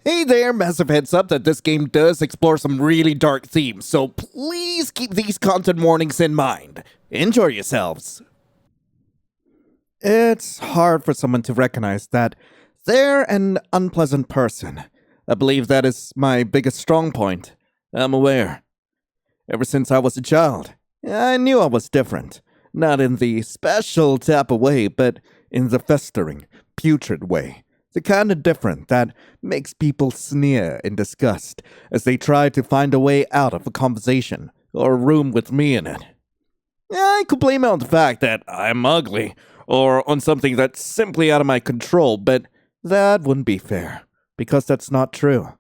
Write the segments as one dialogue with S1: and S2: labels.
S1: Hey there, massive heads up that this game does explore some really dark themes, so please keep these content warnings in mind. Enjoy yourselves. It's hard for someone to recognize that they're an unpleasant person. I believe that is my biggest strong point. I'm aware. Ever since I was a child, I knew I was different. Not in the special type of way, but in the festering, putrid way. The kind of different that makes people sneer in disgust as they try to find a way out of a conversation or a room with me in it. I could blame it on the fact that I'm ugly or on something that's simply out of my control, but that wouldn't be fair because that's not true.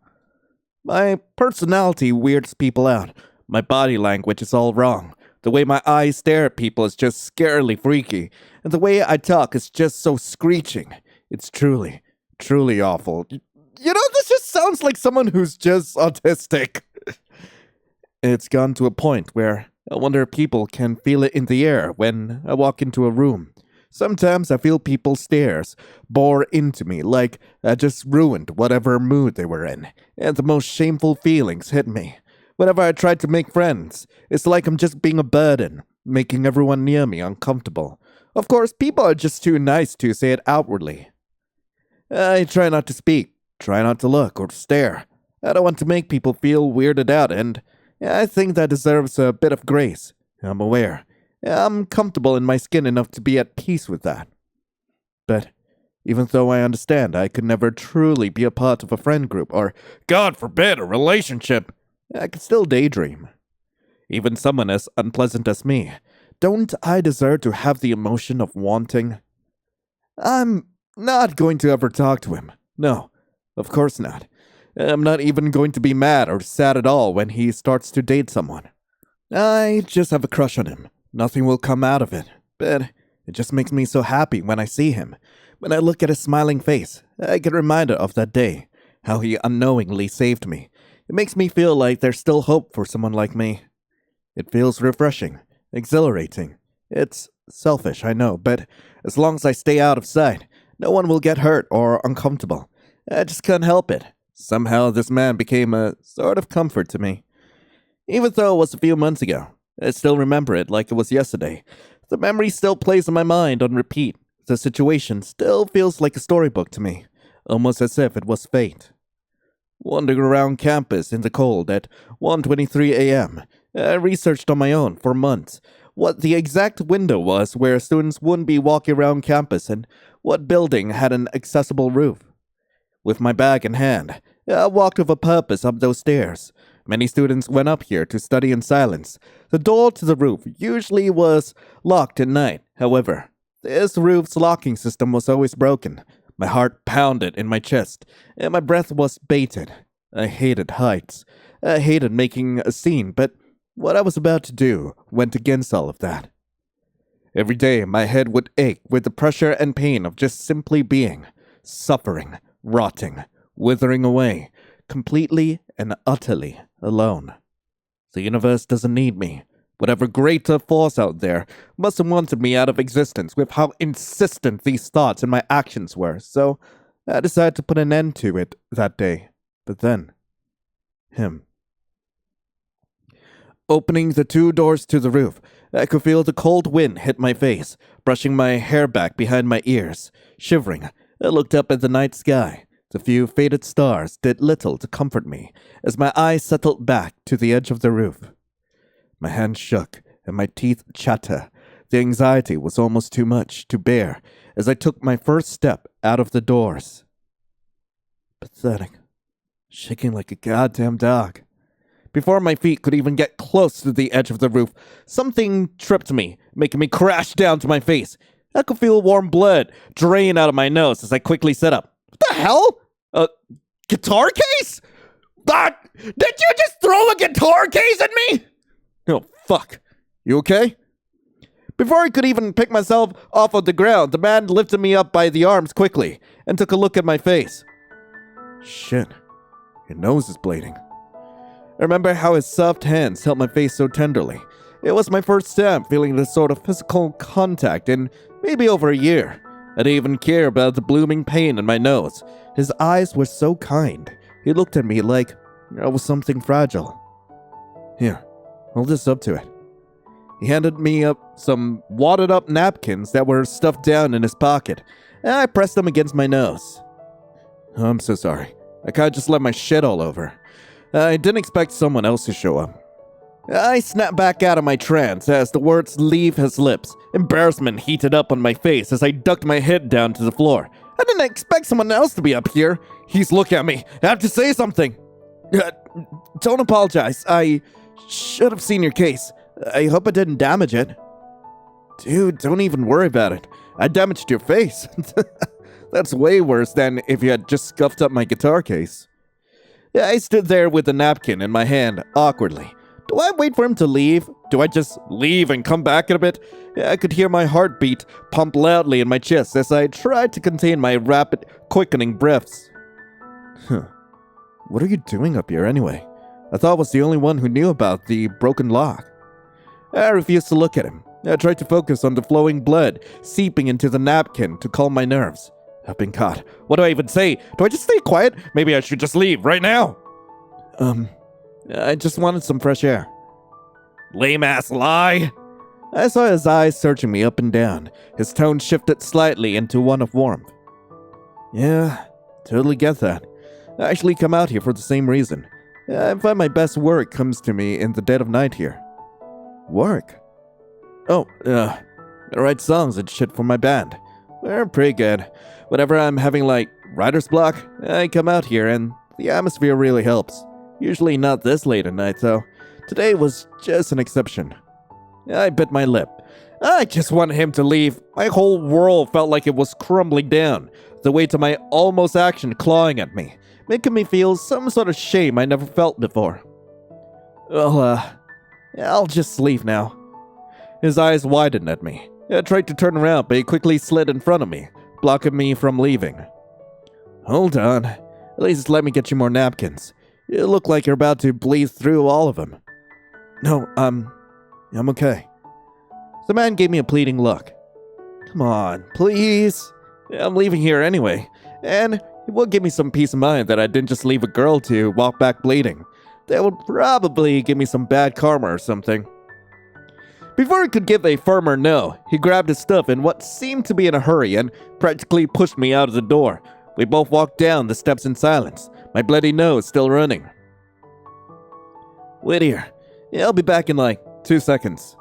S1: My personality weirds people out. My body language is all wrong. The way my eyes stare at people is just scarily freaky, and the way I talk is just so screeching. It's truly awful. This just sounds like someone who's just autistic. It's gone to a point where I wonder if people can feel it in the air when I walk into a room. Sometimes I feel people's stares bore into me like I just ruined whatever mood they were in, and the most shameful feelings hit me. Whenever I try to make friends, it's like I'm just being a burden, making everyone near me uncomfortable. Of course, people are just too nice to say it outwardly. I try not to speak, try not to look or stare. I don't want to make people feel weirded out, and I think that deserves a bit of grace. I'm aware. I'm comfortable in my skin enough to be at peace with that. But even though I understand I could never truly be a part of a friend group or, God forbid, a relationship, I could still daydream. Even someone as unpleasant as me, don't I deserve to have the emotion of wanting? I'm not going to ever talk to him. No, of course not. I'm not even going to be mad or sad at all when he starts to date someone. I just have a crush on him. Nothing will come out of it, but it just makes me so happy when I see him. When I look at his smiling face, I get reminded of that day, how he unknowingly saved me. It makes me feel like there's still hope for someone like me. It feels refreshing, exhilarating. It's selfish, I know, but as long as I stay out of sight, no one will get hurt or uncomfortable. I just can't help it. Somehow this man became a sort of comfort to me. Even though it was a few months ago, I still remember it like it was yesterday. The memory still plays in my mind on repeat. The situation still feels like a storybook to me, almost as if it was fate. Wandering around campus in the cold at 1:23 a.m., I researched on my own for months what the exact window was where students wouldn't be walking around campus and what building had an accessible roof. With my bag in hand, I walked with a purpose up those stairs. Many students went up here to study in silence. The door to the roof usually was locked at night. However, this roof's locking system was always broken. My heart pounded in my chest, and my breath was bated. I hated heights. I hated making a scene, but what I was about to do went against all of that. Every day, my head would ache with the pressure and pain of just simply being, suffering, rotting, withering away, completely and utterly alone. The universe doesn't need me. Whatever greater force out there must have wanted me out of existence with how insistent these thoughts and my actions were, so I decided to put an end to it that day. But then, him. Opening the two doors to the roof, I could feel the cold wind hit my face, brushing my hair back behind my ears. Shivering, I looked up at the night sky. The few faded stars did little to comfort me as my eyes settled back to the edge of the roof. My hands shook and my teeth chatter. The anxiety was almost too much to bear as I took my first step out of the doors. Pathetic. Shaking like a goddamn dog. Before my feet could even get close to the edge of the roof, something tripped me, making me crash down to my face. I could feel warm blood drain out of my nose as I quickly sat up. What the hell? A guitar case? Did you just throw a guitar case at me? Oh, fuck. You okay? Before I could even pick myself off of the ground, the man lifted me up by the arms quickly and took a look at my face. Shit. Your nose is bleeding. I remember how his soft hands held my face so tenderly. It was my first time feeling this sort of physical contact in maybe over a year. I didn't even care about the blooming pain in my nose. His eyes were so kind. He looked at me like I was something fragile. Here, hold this up to it. He handed me up some wadded up napkins that were stuffed down in his pocket, and I pressed them against my nose. I'm so sorry. I kinda just let my shit all over. I didn't expect someone else to show up. I snapped back out of my trance as the words leave his lips. Embarrassment heated up on my face as I ducked my head down to the floor. I didn't expect someone else to be up here. He's looking at me. I have to say something. Don't apologize. I should have seen your case. I hope I didn't damage it. Dude, don't even worry about it. I damaged your face. That's way worse than if you had just scuffed up my guitar case. I stood there with the napkin in my hand, awkwardly. Do I wait for him to leave? Do I just leave and come back in a bit? I could hear my heartbeat pump loudly in my chest as I tried to contain my rapid, quickening breaths. What are you doing up here anyway? I thought I was the only one who knew about the broken lock. I refused to look at him. I tried to focus on the flowing blood seeping into the napkin to calm my nerves. I've been caught. What do I even say? Do I just stay quiet? Maybe I should just leave right now. I just wanted some fresh air. Lame-ass lie. I saw his eyes searching me up and down. His tone shifted slightly into one of warmth. Yeah, totally get that. I actually come out here for the same reason. I find my best work comes to me in the dead of night here. Work? Oh, I write songs and shit for my band. They're pretty good. Whenever I'm having, writer's block, I come out here and the atmosphere really helps. Usually not this late at night, though. Today was just an exception. I bit my lip. I just wanted him to leave. My whole world felt like it was crumbling down, the weight of my almost action clawing at me, making me feel some sort of shame I never felt before. Well, I'll just leave now. His eyes widened at me. I tried to turn around, but he quickly slid in front of me, blocking me from leaving. Hold on. At least let me get you more napkins. You look like you're about to bleed through all of them. No, I'm okay. The man gave me a pleading look. Come on, please. I'm leaving here anyway, and it will give me some peace of mind that I didn't just leave a girl to walk back bleeding. That would probably give me some bad karma or something. Before he could give a firmer no, he grabbed his stuff in what seemed to be in a hurry and practically pushed me out of the door. We both walked down the steps in silence, my bloody nose still running. Wait here. I'll be back in 2 seconds.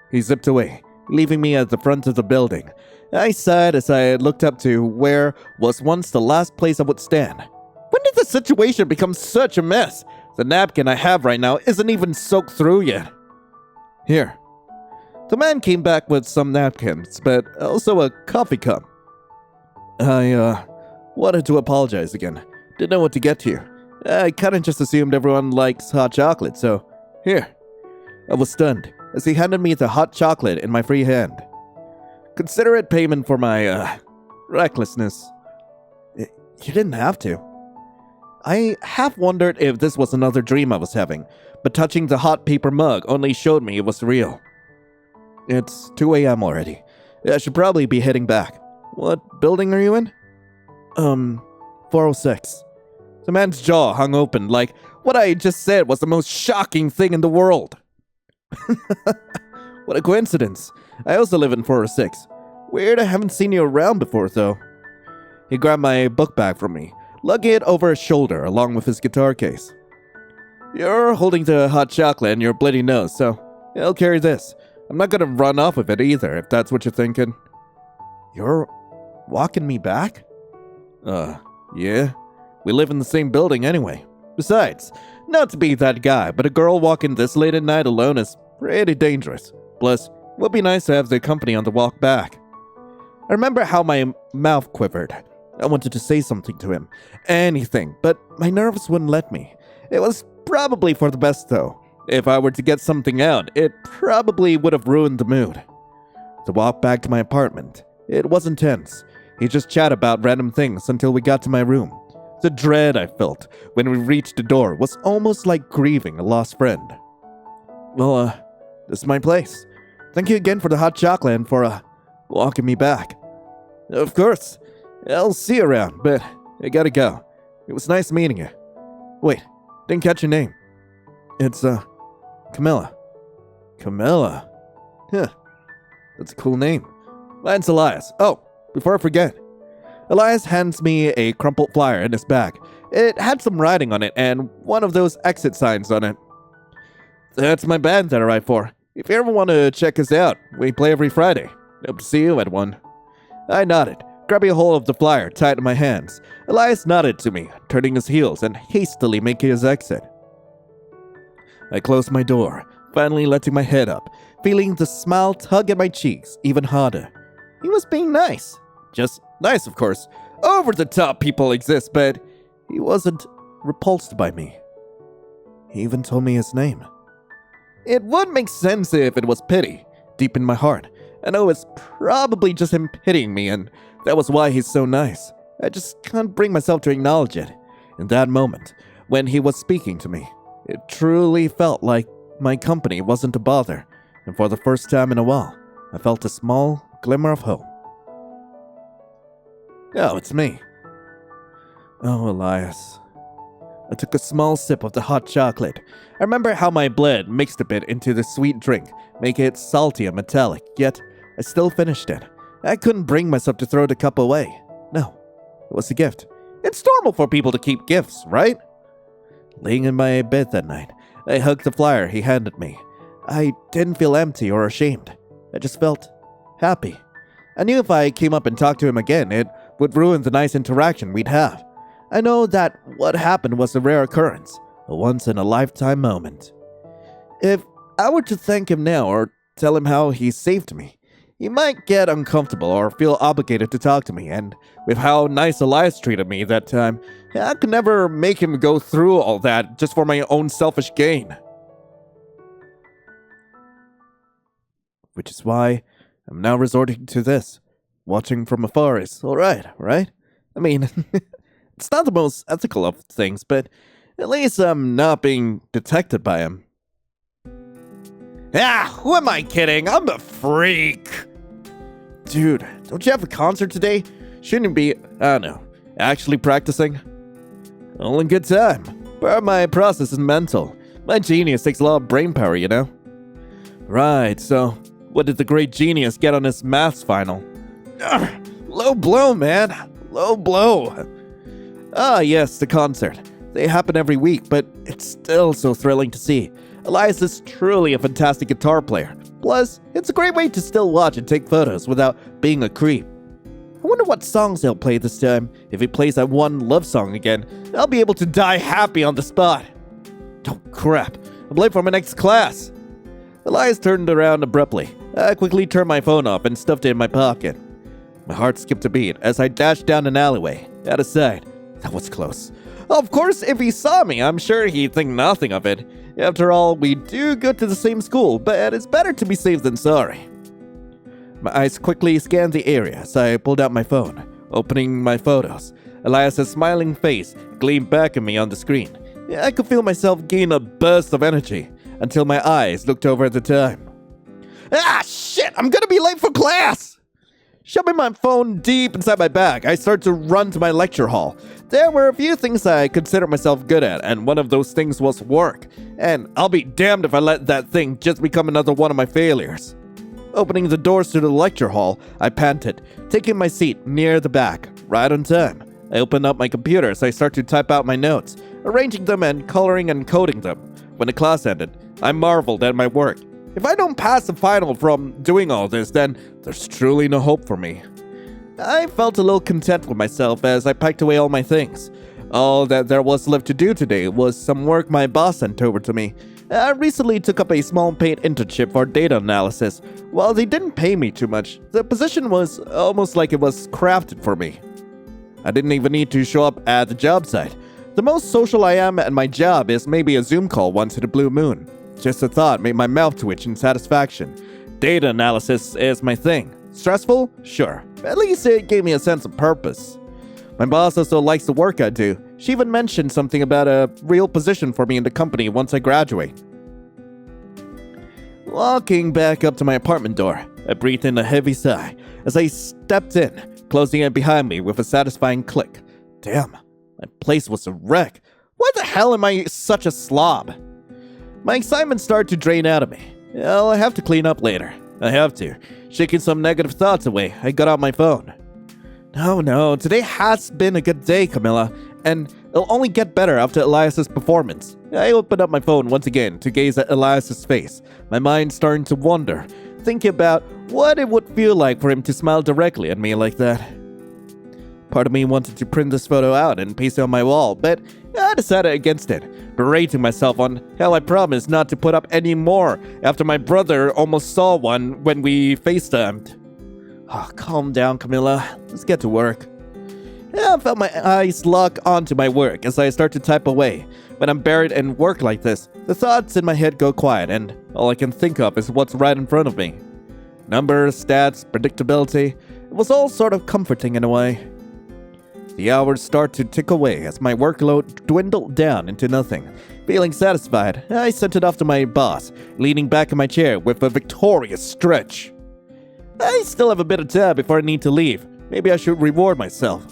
S1: He zipped away, leaving me at the front of the building. I sighed as I looked up to where was once the last place I would stand. When did the situation become such a mess? The napkin I have right now isn't even soaked through yet. Here. The man came back with some napkins, but also a coffee cup. I wanted to apologize again. Didn't know what to get to you. I kinda just assumed everyone likes hot chocolate, so here. I was stunned as he handed me the hot chocolate in my free hand. Consider it payment for my, recklessness. You didn't have to. I half wondered if this was another dream I was having, but touching the hot paper mug only showed me it was real. It's 2 a.m. already. I should probably be heading back. What building are you in? 406. The man's jaw hung open like what I just said was the most shocking thing in the world. What a coincidence. I also live in 406. Weird I haven't seen you around before, though. He grabbed my book bag from me, lugging it over his shoulder along with his guitar case. You're holding the hot chocolate in your bloody nose, so I'll carry this. I'm not gonna run off with it either, if that's what you're thinking. You're walking me back? Yeah. We live in the same building anyway. Besides, not to be that guy, but a girl walking this late at night alone is pretty dangerous. Plus, it would be nice to have the company on the walk back. I remember how my mouth quivered. I wanted to say something to him. Anything, but my nerves wouldn't let me. It was probably for the best, though. If I were to get something out, it probably would have ruined the mood. The walk back to my apartment, it wasn't tense. He just chatted about random things until we got to my room. The dread I felt when we reached the door was almost like grieving a lost friend. Well, this is my place. Thank you again for the hot chocolate and for, walking me back. Of course. I'll see you around, but I gotta go. It was nice meeting you. Wait, didn't catch your name. It's, Camilla. Camilla? Huh, that's a cool name. Mine's Elias. Oh, before I forget, Elias hands me a crumpled flyer in his bag. It had some writing on it and one of those exit signs on it. That's my band that I write for. If you ever want to check us out, we play every Friday. Hope to see you at one. I nodded, grabbing a hold of the flyer tight in my hands. Elias nodded to me, turning his heels and hastily making his exit. I closed my door, finally letting my head up, feeling the smile tug at my cheeks even harder. He was being nice. Just nice, of course. Over-the-top people exist, but he wasn't repulsed by me. He even told me his name. It would make sense if it was pity, deep in my heart. I know it's probably just him pitying me, and that was why he's so nice. I just can't bring myself to acknowledge it. In that moment, when he was speaking to me, it truly felt like my company wasn't a bother, and for the first time in a while, I felt a small glimmer of hope. Oh, it's me. Oh, Elias. I took a small sip of the hot chocolate. I remember how my blood mixed a bit into the sweet drink, making it salty and metallic, yet I still finished it. I couldn't bring myself to throw the cup away. No, it was a gift. It's normal for people to keep gifts, right? Laying in my bed that night, I hugged the flyer he handed me. I didn't feel empty or ashamed. I just felt happy. I knew if I came up and talked to him again, it would ruin the nice interaction we'd have. I know that what happened was a rare occurrence, a once-in-a-lifetime moment. If I were to thank him now or tell him how he saved me, he might get uncomfortable or feel obligated to talk to me, and with how nice Elias treated me that time, I could never make him go through all that just for my own selfish gain. Which is why I'm now resorting to this. Watching from afar is alright, right? I mean, it's not the most ethical of things, but at least I'm not being detected by him. Who am I kidding? I'm a freak! Dude, don't you have a concert today? Shouldn't you be, I don't know, actually practicing? All in good time. But my process is mental. My genius takes a lot of brain power, you know? Right, so what did the great genius get on his maths final? Low blow, man. Low blow. Ah, yes, the concert. They happen every week, but it's still so thrilling to see. Elias is truly a fantastic guitar player. Plus, it's a great way to still watch and take photos without being a creep. I wonder what songs he'll play this time. If he plays that one love song again, I'll be able to die happy on the spot. Oh, crap. I'm late for my next class. Elias turned around abruptly. I quickly turned my phone off and stuffed it in my pocket. My heart skipped a beat as I dashed down an alleyway, out of sight. That was close. Of course, if he saw me, I'm sure he'd think nothing of it. After all, we do go to the same school, but it's better to be safe than sorry. My eyes quickly scanned the area as I pulled out my phone, opening my photos. Elias' smiling face gleamed back at me on the screen. I could feel myself gain a burst of energy until my eyes looked over at the time. Shit! I'm gonna be late for class! Shoving my phone deep inside my bag, I started to run to my lecture hall. There were a few things I considered myself good at, and one of those things was work. And I'll be damned if I let that thing just become another one of my failures. Opening the doors to the lecture hall, I panted, taking my seat near the back, right on time. I opened up my computer as I started to type out my notes, arranging them and coloring and coding them. When the class ended, I marveled at my work. If I don't pass the final from doing all this, then there's truly no hope for me. I felt a little content with myself as I packed away all my things. All that there was left to do today was some work my boss sent over to me. I recently took up a small paid internship for data analysis. While they didn't pay me too much, the position was almost like it was crafted for me. I didn't even need to show up at the job site. The most social I am at my job is maybe a Zoom call once in a blue moon. Just the thought made my mouth twitch in satisfaction. Data analysis is my thing. Stressful? Sure. At least it gave me a sense of purpose. My boss also likes the work I do. She even mentioned something about a real position for me in the company once I graduate. Walking back up to my apartment door, I breathed in a heavy sigh as I stepped in, closing it behind me with a satisfying click. Damn, my place was a wreck. Why the hell am I such a slob? My excitement started to drain out of me. I'll have to clean up later. I have to. Shaking some negative thoughts away, I got out my phone. No, today has been a good day, Camilla, and it'll only get better after Elias's performance. I opened up my phone once again to gaze at Elias's face, my mind starting to wander, thinking about what it would feel like for him to smile directly at me like that. Part of me wanted to print this photo out and paste it on my wall, but I decided against it, berating myself on how I promised not to put up any more after my brother almost saw one when we FaceTimed. Oh, calm down, Camilla. Let's get to work. I felt my eyes lock onto my work as I start to type away. When I'm buried in work like this, the thoughts in my head go quiet, and all I can think of is what's right in front of me. Numbers, stats, predictability. It was all sort of comforting in a way. The hours start to tick away as my workload dwindled down into nothing. Feeling satisfied, I sent it off to my boss, leaning back in my chair with a victorious stretch. I still have a bit of time before I need to leave. Maybe I should reward myself.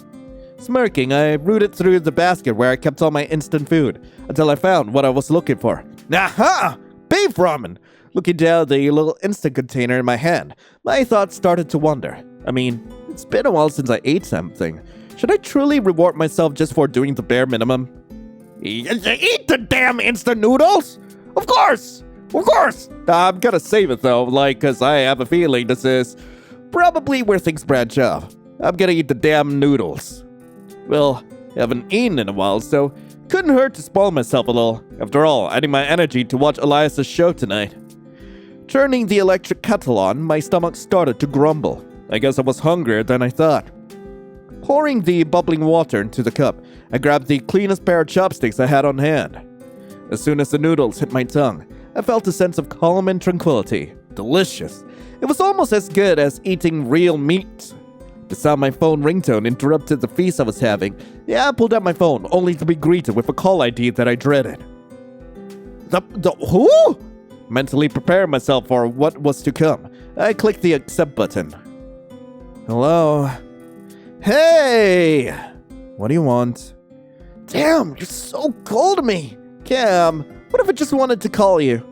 S1: Smirking, I rooted through the basket where I kept all my instant food until I found what I was looking for. Aha! Beef ramen! Looking down the little instant container in my hand, my thoughts started to wander. I mean, it's been a while since I ate something. Should I truly reward myself just for doing the bare minimum? Eat the damn instant noodles? Of course! I'm gonna save it though, cause I have a feeling this is probably where things branch off. I'm gonna eat the damn noodles. Well, I haven't eaten in a while, so couldn't hurt to spoil myself a little. After all, I need my energy to watch Elias's show tonight. Turning the electric kettle on, my stomach started to grumble. I guess I was hungrier than I thought. Pouring the bubbling water into the cup, I grabbed the cleanest pair of chopsticks I had on hand. As soon as the noodles hit my tongue, I felt a sense of calm and tranquility. Delicious. It was almost as good as eating real meat. The sound of my phone ringtone interrupted the feast I was having. I pulled out my phone, only to be greeted with a call ID that I dreaded. The who? Mentally preparing myself for what was to come, I clicked the accept button. Hello? Hey! What do you want? Damn, you're so cold to me! Cam, what if I just wanted to call you?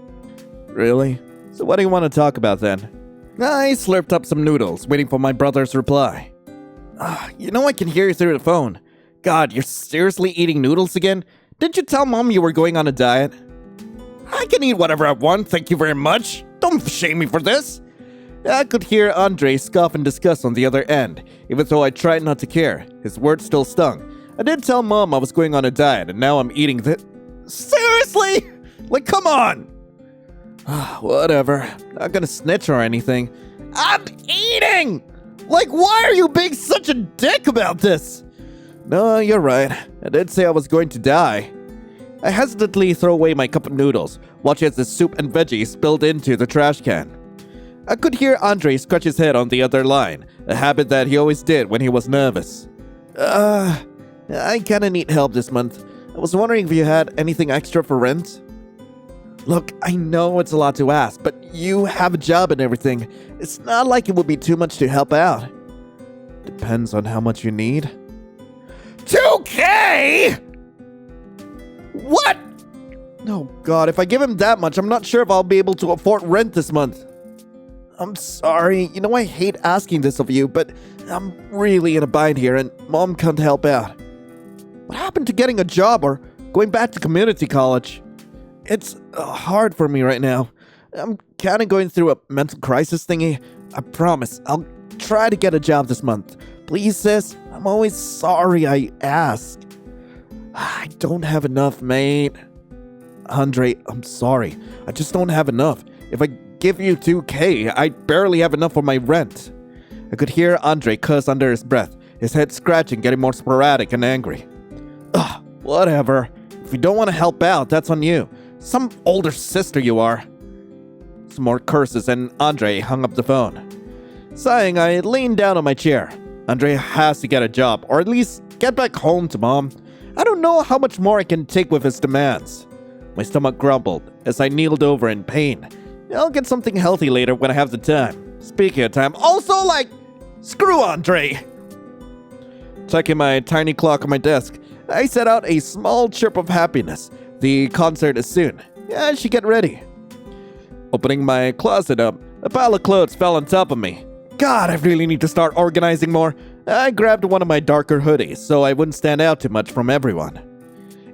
S1: Really? So what do you want to talk about then? I slurped up some noodles, waiting for my brother's reply. You know I can hear you through the phone. God, you're seriously eating noodles again? Didn't you tell Mom you were going on a diet? I can eat whatever I want, thank you very much. Don't shame me for this. I could hear Andre scoff in disgust on the other end, even though I tried not to care. His words still stung. I did tell Mom I was going on a diet, and now I'm eating the... Seriously? Come on! Whatever. Not gonna snitch or anything. I'm eating! Why are you being such a dick about this? No, you're right. I did say I was going to die. I hesitantly throw away my cup of noodles, watching as the soup and veggies spilled into the trash can. I could hear Andre scratch his head on the other line, a habit that he always did when he was nervous. I kinda need help this month. I was wondering if you had anything extra for rent? Look, I know it's a lot to ask, but you have a job and everything. It's not like it would be too much to help out. Depends on how much you need. 2K?! What? Oh God, if I give him that much, I'm not sure if I'll be able to afford rent this month. I'm sorry, you know I hate asking this of you, but I'm really in a bind here and Mom can't help out. What happened to getting a job or going back to community college? It's hard for me right now. I'm kind of going through a mental crisis thingy. I promise, I'll try to get a job this month. Please, sis, I'm always sorry I ask. I don't have enough, mate. Andre, I'm sorry. I just don't have enough. If I give you 2K, I barely have enough for my rent. I could hear Andre cuss under his breath, his head scratching, getting more sporadic and angry. Whatever. If you don't want to help out, that's on you. Some older sister you are. Some more curses and Andre hung up the phone. Sighing, I leaned down on my chair. Andre has to get a job, or at least get back home to Mom. I don't know how much more I can take with his demands. My stomach grumbled as I kneeled over in pain. I'll get something healthy later when I have the time. Speaking of time, also screw Andre! Checking my tiny clock on my desk, I set out a small chirp of happiness. The concert is soon. I should get ready. Opening my closet up, a pile of clothes fell on top of me. God, I really need to start organizing more. I grabbed one of my darker hoodies so I wouldn't stand out too much from everyone.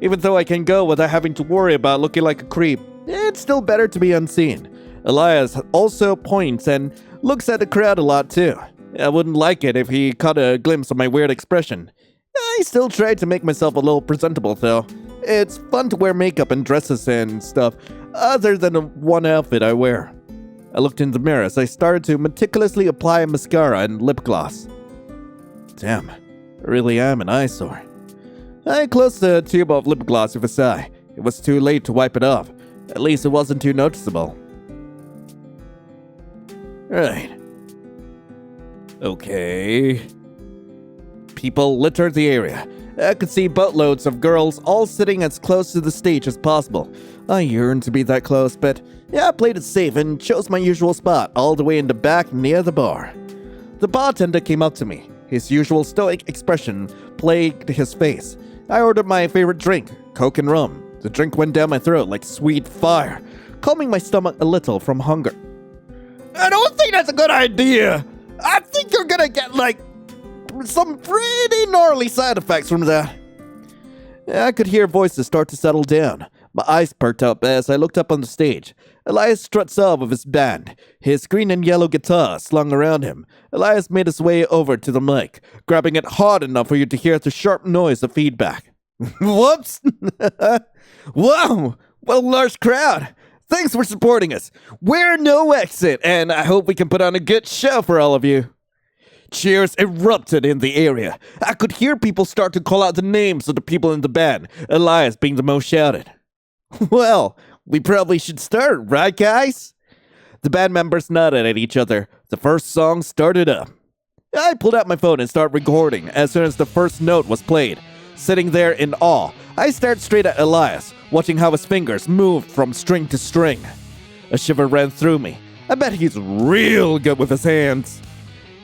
S1: Even though I can go without having to worry about looking like a creep, it's still better to be unseen. Elias also points and looks at the crowd a lot too. I wouldn't like it if he caught a glimpse of my weird expression. I still try to make myself a little presentable though. It's fun to wear makeup and dresses and stuff, other than the one outfit I wear. I looked in the mirror as I started to meticulously apply mascara and lip gloss. Damn, I really am an eyesore. I closed the tube of lip gloss with a sigh. It was too late to wipe it off. At least it wasn't too noticeable. Right. Okay. People littered the area. I could see boatloads of girls all sitting as close to the stage as possible. I yearned to be that close, but I played it safe and chose my usual spot all the way in the back near the bar. The bartender came up to me. His usual stoic expression plagued his face. I ordered my favorite drink, Coke and rum. The drink went down my throat like sweet fire, calming my stomach a little from hunger. I don't think that's a good idea. I think you're gonna get, some pretty gnarly side effects from that. I could hear voices start to settle down. My eyes perked up as I looked up on the stage. Elias struts up with his band, his green and yellow guitar slung around him. Elias made his way over to the mic, grabbing it hard enough for you to hear the sharp noise of feedback. Whoops! Wow! What a large crowd! Thanks for supporting us. We're No Exit, and I hope we can put on a good show for all of you. Cheers erupted in the area. I could hear people start to call out the names of the people in the band, Elias being the most shouted. Well, we probably should start, right, guys? The band members nodded at each other. The first song started up. I pulled out my phone and started recording as soon as the first note was played. Sitting there in awe, I stared straight at Elias, watching how his fingers moved from string to string. A shiver ran through me. I bet he's real good with his hands.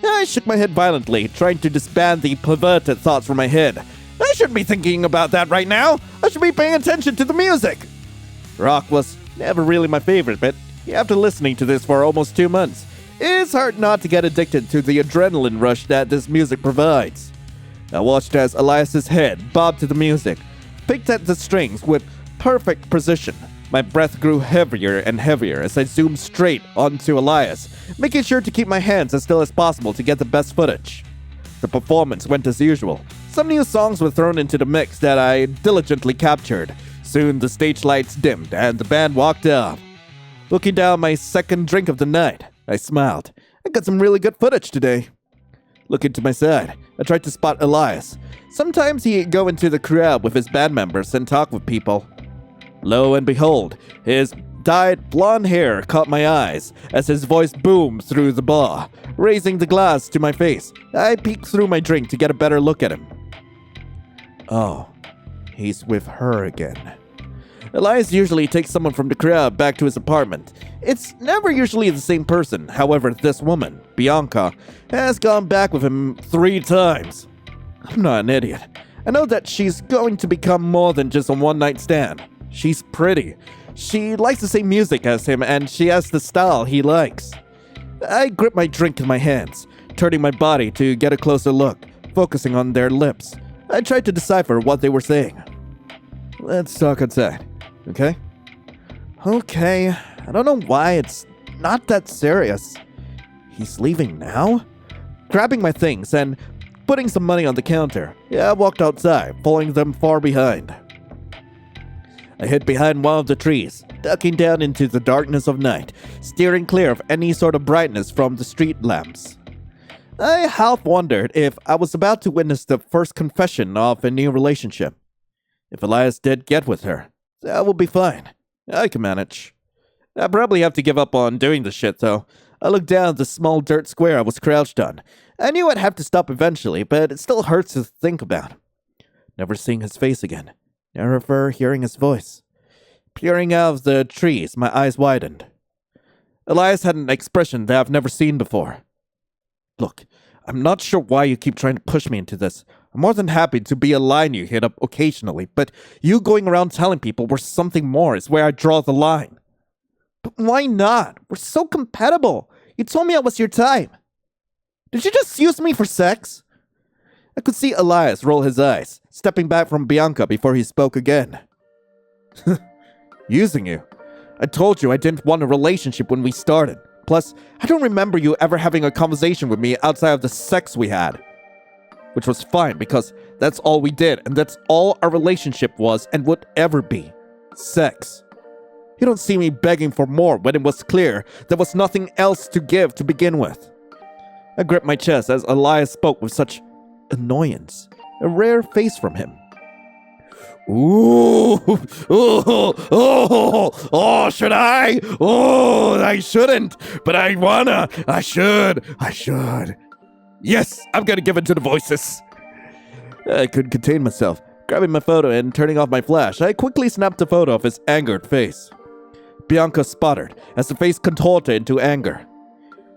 S1: I shook my head violently, trying to disband the perverted thoughts from my head. I shouldn't be thinking about that right now. I should be paying attention to the music. Rock was never really my favorite, but after listening to this for almost 2 months, it's hard not to get addicted to the adrenaline rush that this music provides. I watched as Elias's head bobbed to the music, picked at the strings with perfect precision. My breath grew heavier and heavier as I zoomed straight onto Elias, making sure to keep my hands as still as possible to get the best footage. The performance went as usual. Some new songs were thrown into the mix that I diligently captured. Soon the stage lights dimmed and the band walked off. Looking down my second drink of the night, I smiled. I got some really good footage today. Looking to my side, I tried to spot Elias. Sometimes he'd go into the crowd with his band members and talk with people. Lo and behold, his dyed blonde hair caught my eyes as his voice boomed through the bar. Raising the glass to my face, I peeked through my drink to get a better look at him. Oh, he's with her again. Elias usually takes someone from the crowd back to his apartment. It's never usually the same person. However, this woman, Bianca, has gone back with him 3 times. I'm not an idiot. I know that she's going to become more than just a one-night stand. She's pretty. She likes the same music as him, and she has the style he likes. I gripped my drink in my hands, turning my body to get a closer look, focusing on their lips. I tried to decipher what they were saying. Let's talk outside, okay? Okay, I don't know why it's not that serious. He's leaving now? Grabbing my things and putting some money on the counter, I walked outside, following them far behind. I hid behind one of the trees, ducking down into the darkness of night, steering clear of any sort of brightness from the street lamps. I half wondered if I was about to witness the first confession of a new relationship. If Elias did get with her, that will be fine. I can manage. I probably have to give up on doing this shit, though. I looked down at the small dirt square I was crouched on. I knew I'd have to stop eventually, but it still hurts to think about. Never seeing his face again. Never hearing his voice. Peering out of the trees, my eyes widened. Elias had an expression that I've never seen before. Look, I'm not sure why you keep trying to push me into this, I'm more than happy to be a line you hit up occasionally, but you going around telling people we're something more is where I draw the line. But why not? We're so compatible. You told me I was your type. Did you just use me for sex? I could see Elias roll his eyes, stepping back from Bianca before he spoke again. Using you? I told you I didn't want a relationship when we started. Plus, I don't remember you ever having a conversation with me outside of the sex we had. Which was fine, because that's all we did, and that's all our relationship was and would ever be. Sex. You don't see me begging for more when it was clear there was nothing else to give to begin with. I gripped my chest as Elias spoke with such annoyance, a rare face from him. Should I? I shouldn't, but I wanna. I should. Yes, I'm gonna give in to the voices. I couldn't contain myself. Grabbing my photo and turning off my flash, I quickly snapped a photo of his angered face. Bianca sputtered as the face contorted into anger.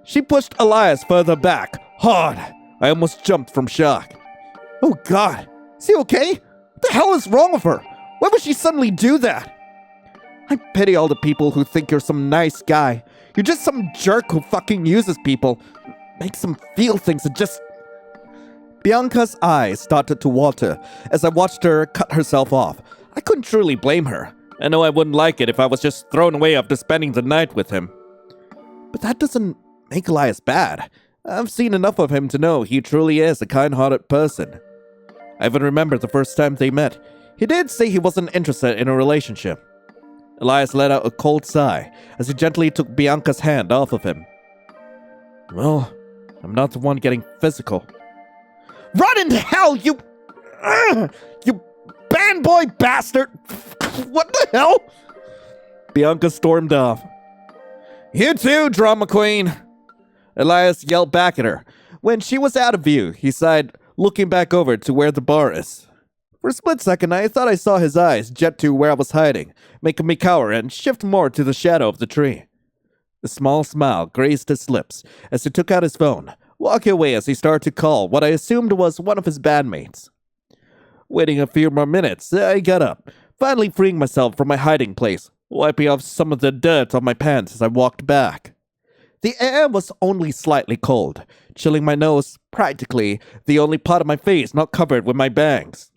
S1: She pushed Elias further back, hard. I almost jumped from shock. Oh God, is he okay? What the hell is wrong with her? Why would she suddenly do that? I pity all the people who think you're some nice guy. You're just some jerk who fucking uses people. Makes them feel things and just... Bianca's eyes started to water as I watched her cut herself off. I couldn't truly blame her. I know I wouldn't like it if I was just thrown away after spending the night with him. But that doesn't make Elias bad. I've seen enough of him to know he truly is a kind-hearted person. I even remember the first time they met. He did say he wasn't interested in a relationship. Elias let out a cold sigh as he gently took Bianca's hand off of him. Well, I'm not the one getting physical. Run into hell, you band boy bastard! What the hell? Bianca stormed off. You too, drama queen! Elias yelled back at her. When she was out of view, he sighed, looking back over to where the bar is. For a split second, I thought I saw his eyes jet to where I was hiding, making me cower and shift more to the shadow of the tree. A small smile grazed his lips as he took out his phone, walking away as he started to call what I assumed was one of his bandmates. Waiting a few more minutes, I got up, finally freeing myself from my hiding place, wiping off some of the dirt on my pants as I walked back. The air was only slightly cold, chilling my nose, practically the only part of my face not covered with my bangs.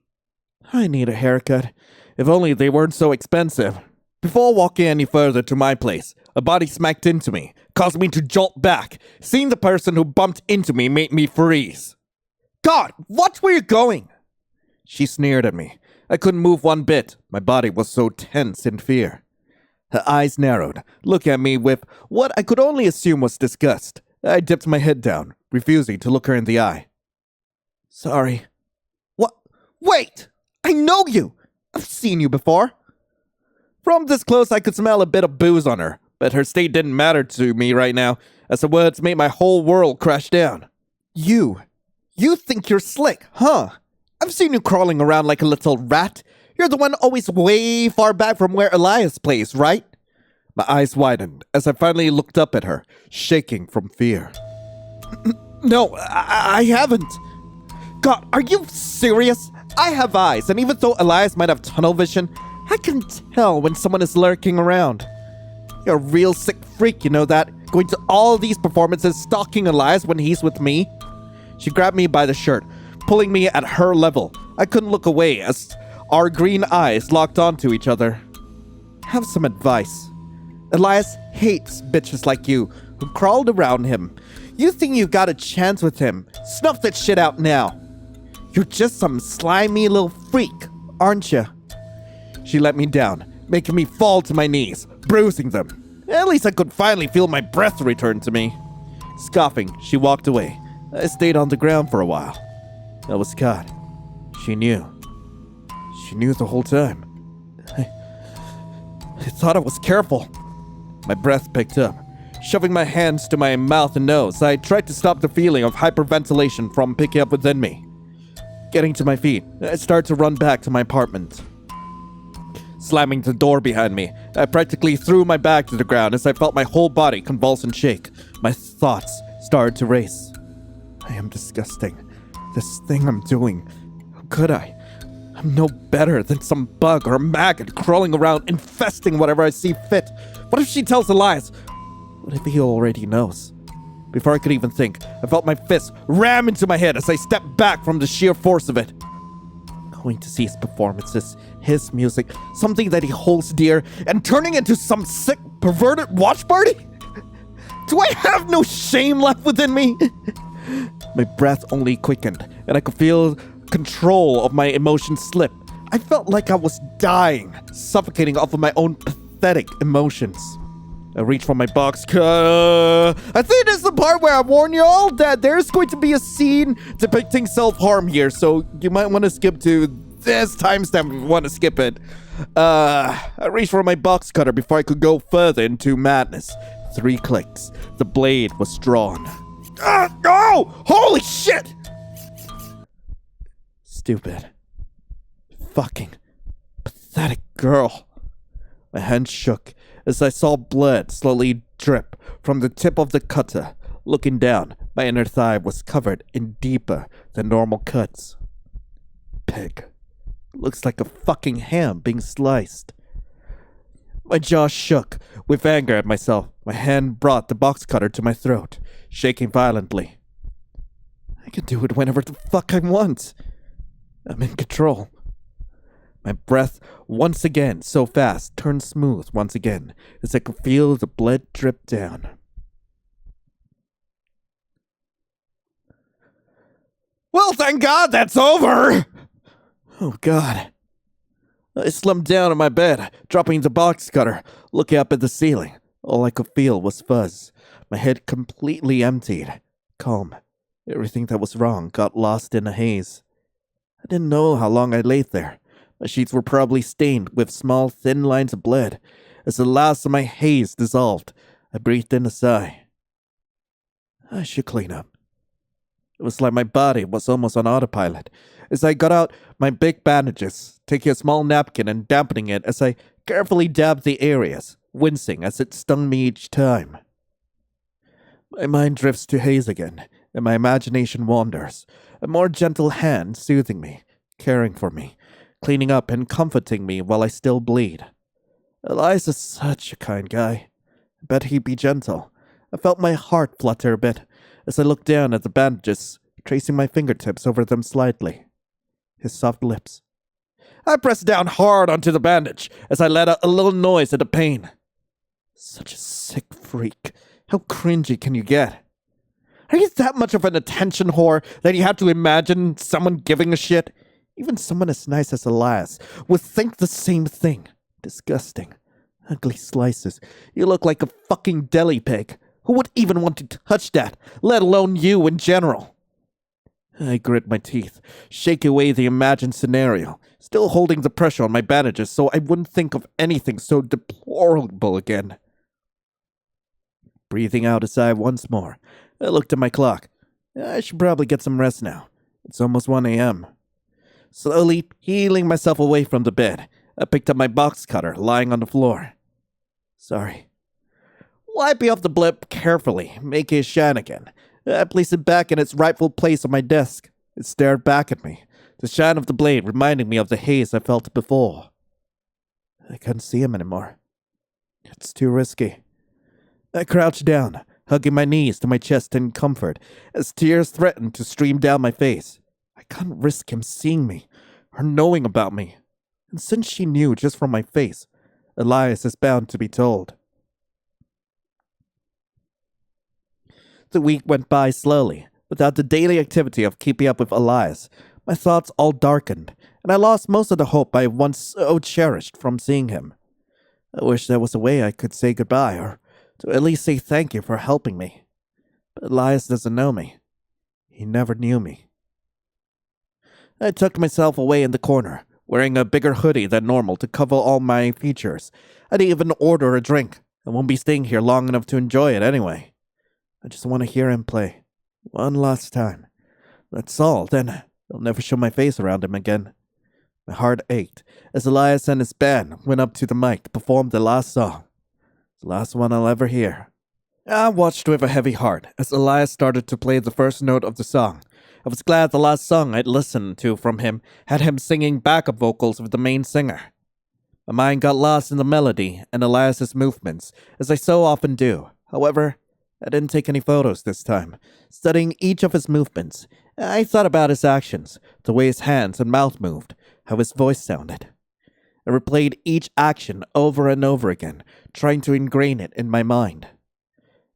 S1: I need a haircut, if only they weren't so expensive. Before walking any further to my place, a body smacked into me, causing me to jolt back. Seeing the person who bumped into me made me freeze. God, watch where you're going! She sneered at me. I couldn't move one bit. My body was so tense in fear. Her eyes narrowed, looking at me with what I could only assume was disgust. I dipped my head down, refusing to look her in the eye. Sorry. What? Wait! I know you! I've seen you before. From this close, I could smell a bit of booze on her, but her state didn't matter to me right now, as the words made my whole world crash down. You think you're slick, huh? I've seen you crawling around like a little rat. You're the one always way far back from where Elias plays, right? My eyes widened as I finally looked up at her, shaking from fear. No, I haven't. God, are you serious? I have eyes, and even though Elias might have tunnel vision, I can tell when someone is lurking around. You're a real sick freak, you know that? Going to all these performances, stalking Elias when he's with me? She grabbed me by the shirt, pulling me at her level. I couldn't look away as our green eyes locked onto each other. Have some advice. Elias hates bitches like you, who crawled around him. You think you got a chance with him. Snuff that shit out now. You're just some slimy little freak, aren't you? She let me down, making me fall to my knees, bruising them. At least I could finally feel my breath return to me. Scoffing, she walked away. I stayed on the ground for a while. I was caught. She knew. She knew the whole time. I thought I was careful. My breath picked up. Shoving my hands to my mouth and nose, I tried to stop the feeling of hyperventilation from picking up within me. Getting to my feet, I started to run back to my apartment. Slamming the door behind me, I practically threw my bag to the ground as I felt my whole body convulse and shake. My thoughts started to race. I am disgusting. This thing I'm doing, could I? I'm no better than some bug or maggot crawling around infesting whatever I see fit. What if she tells Elias? What if he already knows? Before I could even think, I felt my fist ram into my head as I stepped back from the sheer force of it. Going to see his performances, his music, something that he holds dear, and turning into some sick, perverted watch party? Do I have no shame left within me? My breath only quickened, and I could feel control of my emotions slip. I felt like I was dying, suffocating off of my own pathetic emotions. I reached for my box cutter. I think this is the part where I warn you all that there's going to be a scene depicting self-harm here, so you might want to skip to this timestamp if you want to skip it. I reached for my box cutter before I could go further into madness. 3 clicks. The blade was drawn. No! Holy shit! Stupid. Fucking pathetic girl. My hand shook as I saw blood slowly drip from the tip of the cutter. Looking down, my inner thigh was covered in deeper than normal cuts. Pig. Looks like a fucking ham being sliced. My jaw shook with anger at myself. My hand brought the box cutter to my throat, shaking violently. I can do it whenever the fuck I want. I'm in control. My breath, once again so fast, turned smooth once again as I could feel the blood drip down. Well, thank God that's over! Oh, God. I slumped down in my bed, dropping the box cutter, looking up at the ceiling. All I could feel was fuzz. My head completely emptied. Calm. Everything that was wrong got lost in a haze. I didn't know how long I lay there. My sheets were probably stained with small, thin lines of blood. As the last of my haze dissolved, I breathed in a sigh. I should clean up. It was like my body was almost on autopilot. As I got out my big bandages, taking a small napkin and dampening it as I carefully dabbed the areas, wincing as it stung me each time. My mind drifts to haze again, and my imagination wanders. A more gentle hand soothing me, caring for me, cleaning up and comforting me while I still bleed. Elias is such a kind guy. I bet he'd be gentle. I felt my heart flutter a bit as I looked down at the bandages, tracing my fingertips over them slightly. His soft lips. I pressed down hard onto the bandage as I let out a little noise at the pain. Such a sick freak. How cringy can you get? Are you that much of an attention whore that you have to imagine someone giving a shit? Even someone as nice as Elias would think the same thing. Disgusting. Ugly slices. You look like a fucking deli pig. Who would even want to touch that, let alone you in general? I grit my teeth, shake away the imagined scenario, still holding the pressure on my bandages so I wouldn't think of anything so deplorable again. Breathing out a sigh once more, I looked at my clock. I should probably get some rest now. It's almost 1 a.m. Slowly heeling myself away from the bed, I picked up my box cutter lying on the floor. Sorry. Wiping off the blood carefully, making it shine again. I placed it back in its rightful place on my desk. It stared back at me, the shine of the blade reminding me of the haze I felt before. I couldn't see him anymore. It's too risky. I crouched down, hugging my knees to my chest in comfort, as tears threatened to stream down my face. I couldn't risk him seeing me, or knowing about me. And since she knew just from my face, Elias is bound to be told. The week went by slowly, without the daily activity of keeping up with Elias. My thoughts all darkened, and I lost most of the hope I once so cherished from seeing him. I wish there was a way I could say goodbye, or to at least say thank you for helping me. But Elias doesn't know me. He never knew me. I tucked myself away in the corner, wearing a bigger hoodie than normal to cover all my features. I didn't even order a drink. I won't be staying here long enough to enjoy it anyway. I just want to hear him play. One last time. That's all, then I'll never show my face around him again. My heart ached as Elias and his band went up to the mic to perform the last song. The last one I'll ever hear. I watched with a heavy heart as Elias started to play the first note of the song. I was glad the last song I'd listened to from him had him singing backup vocals with the main singer. My mind got lost in the melody and Elias's movements, as I so often do. However, I didn't take any photos this time. Studying each of his movements, I thought about his actions, the way his hands and mouth moved, how his voice sounded. I replayed each action over and over again, trying to ingrain it in my mind.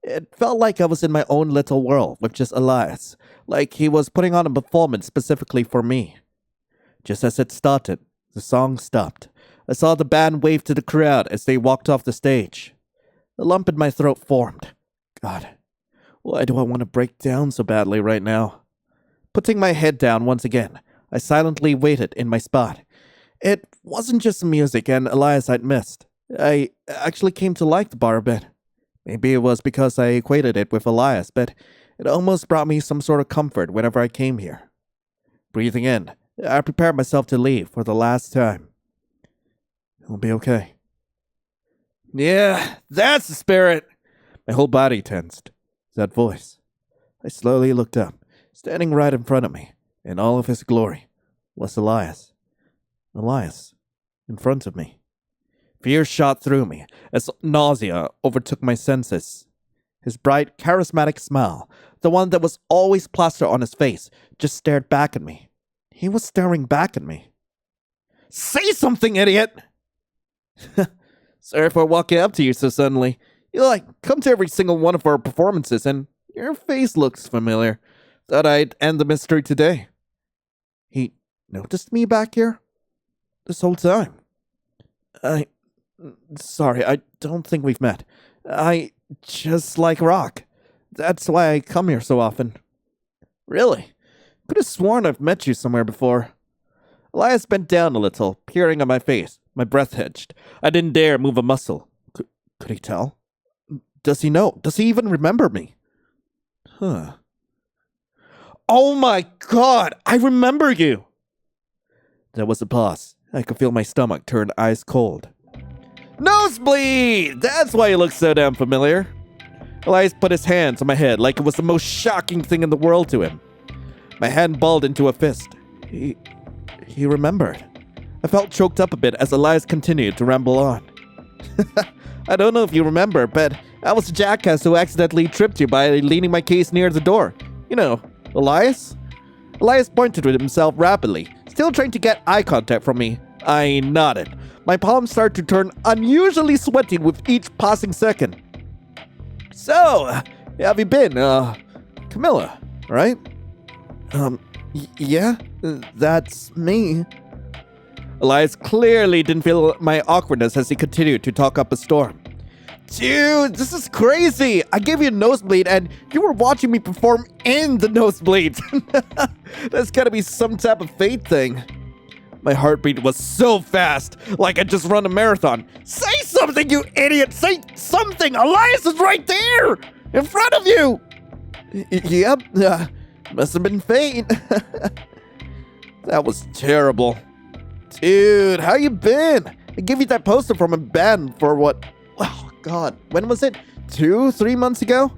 S1: It felt like I was in my own little world with just Elias, like he was putting on a performance specifically for me. Just as it started, the song stopped. I saw the band wave to the crowd as they walked off the stage. A lump in my throat formed. God, why do I want to break down so badly right now? Putting my head down once again, I silently waited in my spot. It wasn't just the music and Elias I'd missed. I actually came to like the bar a bit. Maybe it was because I equated it with Elias, but it almost brought me some sort of comfort whenever I came here. Breathing in, I prepared myself to leave for the last time. It'll be okay. Yeah, that's the spirit. My whole body tensed. That voice. I slowly looked up. Standing right in front of me, in all of his glory, was Elias. Elias, in front of me. Fear shot through me as nausea overtook my senses. His bright, charismatic smile, the one that was always plastered on his face, just stared back at me. He was staring back at me. Say something, idiot! Sorry for walking up to you so suddenly. You come to every single one of our performances and your face looks familiar. Thought I'd end the mystery today. He noticed me back here? This whole time? Sorry, I don't think we've met. I just like rock. That's why I come here so often. Really? Could have sworn I've met you somewhere before. Elias bent down a little, peering at my face. My breath hitched. I didn't dare move a muscle. Could he tell? Does he know? Does he even remember me? Huh. Oh my God! I remember you! There was a pause. I could feel my stomach turn ice cold. Nosebleed! That's why he looks so damn familiar. Elias put his hands on my head like it was the most shocking thing in the world to him. My hand balled into a fist. He remembered. I felt choked up a bit as Elias continued to ramble on. I don't know if you remember, but I was a jackass who accidentally tripped you by leaning my case near the door. You know, Elias? Elias pointed with himself rapidly, still trying to get eye contact from me. I nodded. My palms started to turn unusually sweaty with each passing second. So, how have you been? Camilla, right? Yeah, that's me. Elias clearly didn't feel my awkwardness as he continued to talk up a storm. Dude, this is crazy! I gave you a nosebleed and you were watching me perform in the nosebleed. That's gotta be some type of fate thing. My heartbeat was so fast, like I just run a marathon. Say something, you idiot! Say something! Elias is right there! In front of you! Yep, must have been fate. That was terrible. Dude, how you been? I gave you that poster from a band for what? Oh, God. When was it? 2-3 months ago?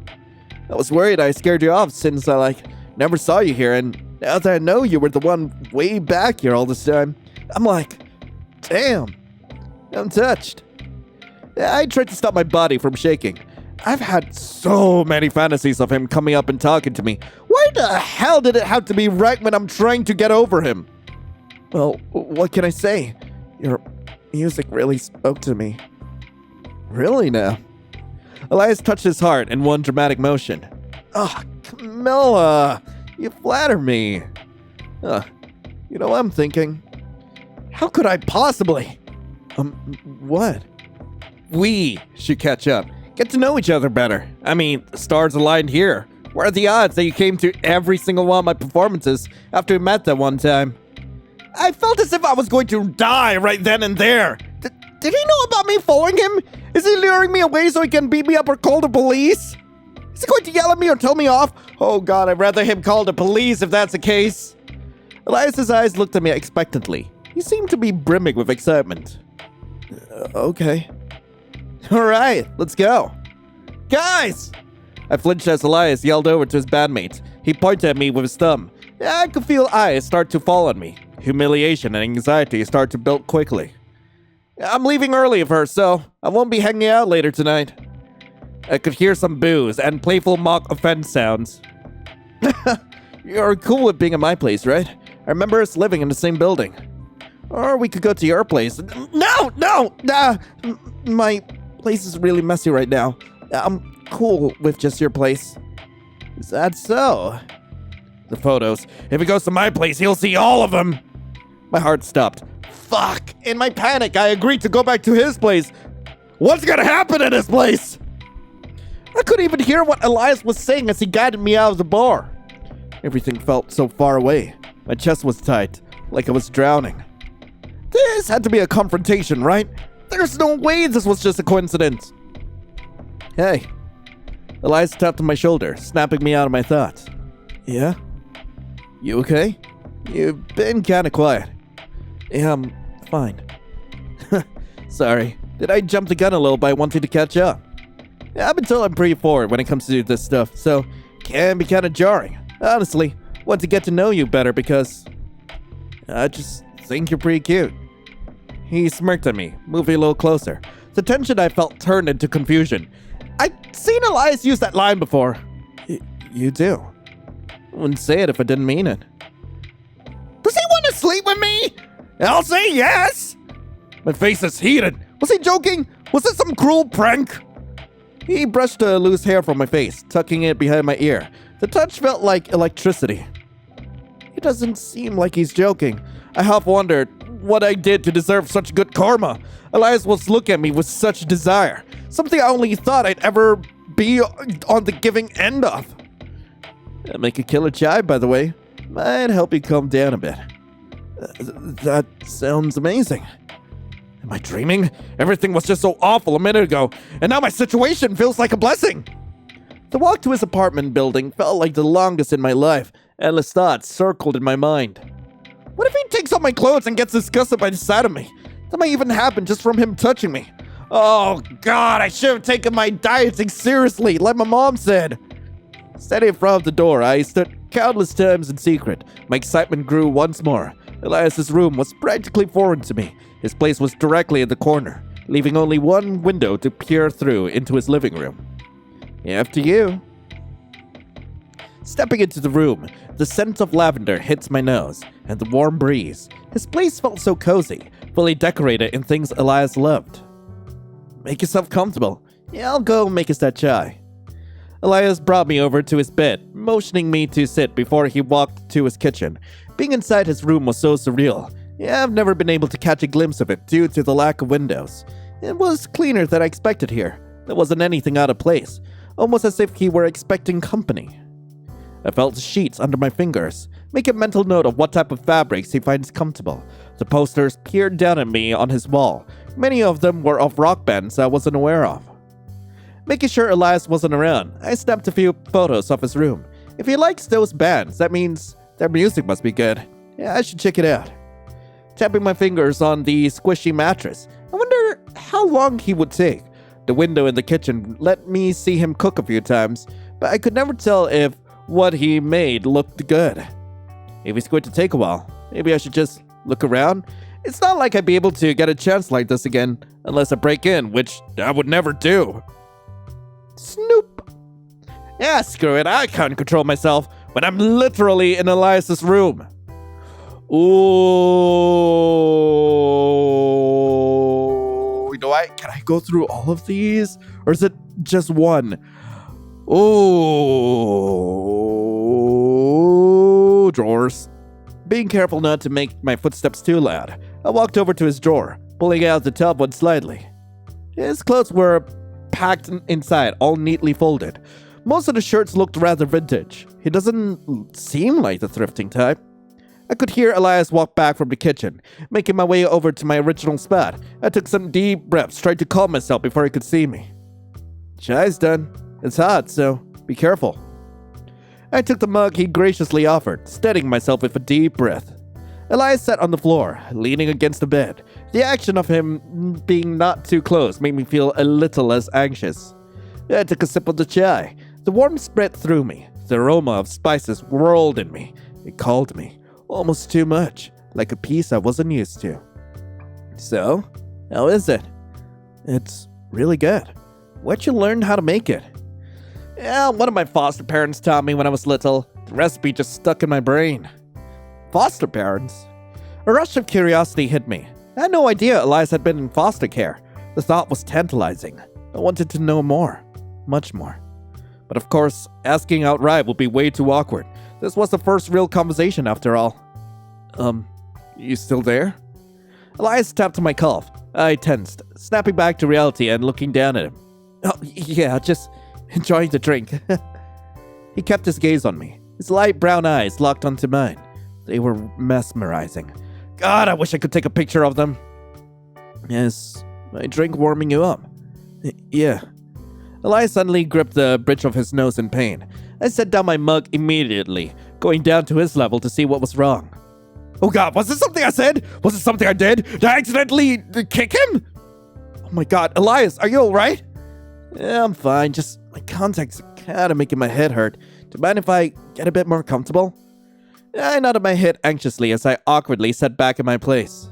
S1: I was worried I scared you off since I, never saw you here, and now that I know you were the one way back here all this time, I'm like, damn, I'm touched. I tried to stop my body from shaking. I've had so many fantasies of him coming up and talking to me. Why the hell did it have to be right when I'm trying to get over him? Well, what can I say? Your music really spoke to me. Really now? Elias touched his heart in one dramatic motion. Oh, Camilla, you flatter me. You know what I'm thinking? How could I possibly? What? We should catch up. Get to know each other better. I mean, the stars aligned here. What are the odds that you came to every single one of my performances after we met that one time? I felt as if I was going to die right then and there. Did he know about me following him? Is he luring me away so he can beat me up or call the police? Is he going to yell at me or tell me off? Oh God, I'd rather him call the police if that's the case. Elias's eyes looked at me expectantly. He seemed to be brimming with excitement. Okay. Alright, let's go. Guys! I flinched as Elias yelled over to his bandmates. He pointed at me with his thumb. I could feel eyes start to fall on me. Humiliation and anxiety start to build quickly. I'm leaving early of her, so I won't be hanging out later tonight. I could hear some boos and playful mock offense sounds. You're cool with being at my place, right? I remember us living in the same building. Or we could go to your place. No! My place is really messy right now. I'm cool with just your place. Is that so? The photos. If he goes to my place, he'll see all of them. My heart stopped. Fuck! In my panic, I agreed to go back to his place. What's gonna happen in his place? I couldn't even hear what Elias was saying as he guided me out of the bar. Everything felt so far away. My chest was tight, like I was drowning. This had to be a confrontation, right? There's no way this was just a coincidence. Hey. Elias tapped on my shoulder, snapping me out of my thoughts. Yeah? You okay? You've been kinda quiet. Yeah, I'm fine. Sorry. Did I jump the gun a little by wanting to catch up? Yeah, I've been told I'm pretty forward when it comes to this stuff, so can be kinda jarring. Honestly, want to get to know you better because I just think you're pretty cute. He smirked at me, moving a little closer. The tension I felt turned into confusion. I'd seen Elias use that line before. You do? I wouldn't say it if I didn't mean it. Does he want to sleep with me? I'll say yes! My face is heated. Was he joking? Was it some cruel prank? He brushed the loose hair from my face, tucking it behind my ear. The touch felt like electricity. It doesn't seem like he's joking. I half wondered what I did to deserve such good karma. Elias was looking at me with such desire. Something I only thought I'd ever be on the giving end of. I'll make a killer jive, by the way. Might help you calm down a bit. That sounds amazing. Am I dreaming? Everything was just so awful a minute ago, and now my situation feels like a blessing. The walk to his apartment building felt like the longest in my life. Endless thoughts circled in my mind. What if he takes off my clothes and gets disgusted by the sight of me? That might even happen just from him touching me. Oh God, I should have taken my dieting seriously, like my mom said. Standing in front of the door, I stood countless times in secret. My excitement grew once more. Elias's room was practically foreign to me. His place was directly in the corner, leaving only one window to peer through into his living room. After you. Stepping into the room, the scent of lavender hits my nose, and the warm breeze. His place felt so cozy, fully decorated in things Elias loved. Make yourself comfortable. Yeah, I'll go make us that chai. Elias brought me over to his bed, motioning me to sit before he walked to his kitchen. Being inside his room was so surreal. Yeah, I've never been able to catch a glimpse of it due to the lack of windows. It was cleaner than I expected here. There wasn't anything out of place, almost as if he were expecting company. I felt the sheets under my fingers, making a mental note of what type of fabrics he finds comfortable. The posters peered down at me on his wall. Many of them were of rock bands I wasn't aware of. Making sure Elias wasn't around, I snapped a few photos of his room. If he likes those bands, that means their music must be good. Yeah, I should check it out. Tapping my fingers on the squishy mattress, I wonder how long he would take. The window in the kitchen let me see him cook a few times, but I could never tell if what he made looked good. If it's going to take a while, maybe I should just look around. It's not like I'd be able to get a chance like this again, unless I break in, which I would never do. Snoop. Yeah, screw it, I can't control myself when I'm literally in Elias's room. Ooh. Can I go through all of these? Or is it just one? Ooh. Drawers. Being careful not to make my footsteps too loud, I walked over to his drawer, pulling out the top one slightly. His clothes were packed inside, all neatly folded. Most of the shirts looked rather vintage. He doesn't seem like the thrifting type. I could hear Elias walk back from the kitchen, making my way over to my original spot. I took some deep breaths, trying to calm myself before he could see me. Chai's done. It's hot, so be careful. I took the mug he graciously offered, steadying myself with a deep breath. Elias sat on the floor, leaning against the bed. The action of him being not too close made me feel a little less anxious. I took a sip of the chai. The warmth spread through me. The aroma of spices whirled in me. It called me, almost too much, like a piece I wasn't used to. So, how is it? It's really good. Where'd you learn how to make it? Yeah, one of my foster parents taught me when I was little. The recipe just stuck in my brain. Foster parents? A rush of curiosity hit me. I had no idea Elias had been in foster care. The thought was tantalizing. I wanted to know more. Much more. But of course, asking outright would be way too awkward. This was the first real conversation after all. You still there? Elias tapped on my calf. I tensed, snapping back to reality and looking down at him. Oh, yeah, just enjoying the drink. He kept his gaze on me. His light brown eyes locked onto mine. They were mesmerizing. God, I wish I could take a picture of them. Is my drink warming you up? Yeah. Elias suddenly gripped the bridge of his nose in pain. I set down my mug immediately, going down to his level to see what was wrong. Oh God, was it something I said? Was it something I did? Did I accidentally kick him? Oh my God, Elias, are you alright? Yeah, I'm fine, just my contacts are kinda making my head hurt. Do you mind if I get a bit more comfortable? I nodded my head anxiously as I awkwardly sat back in my place.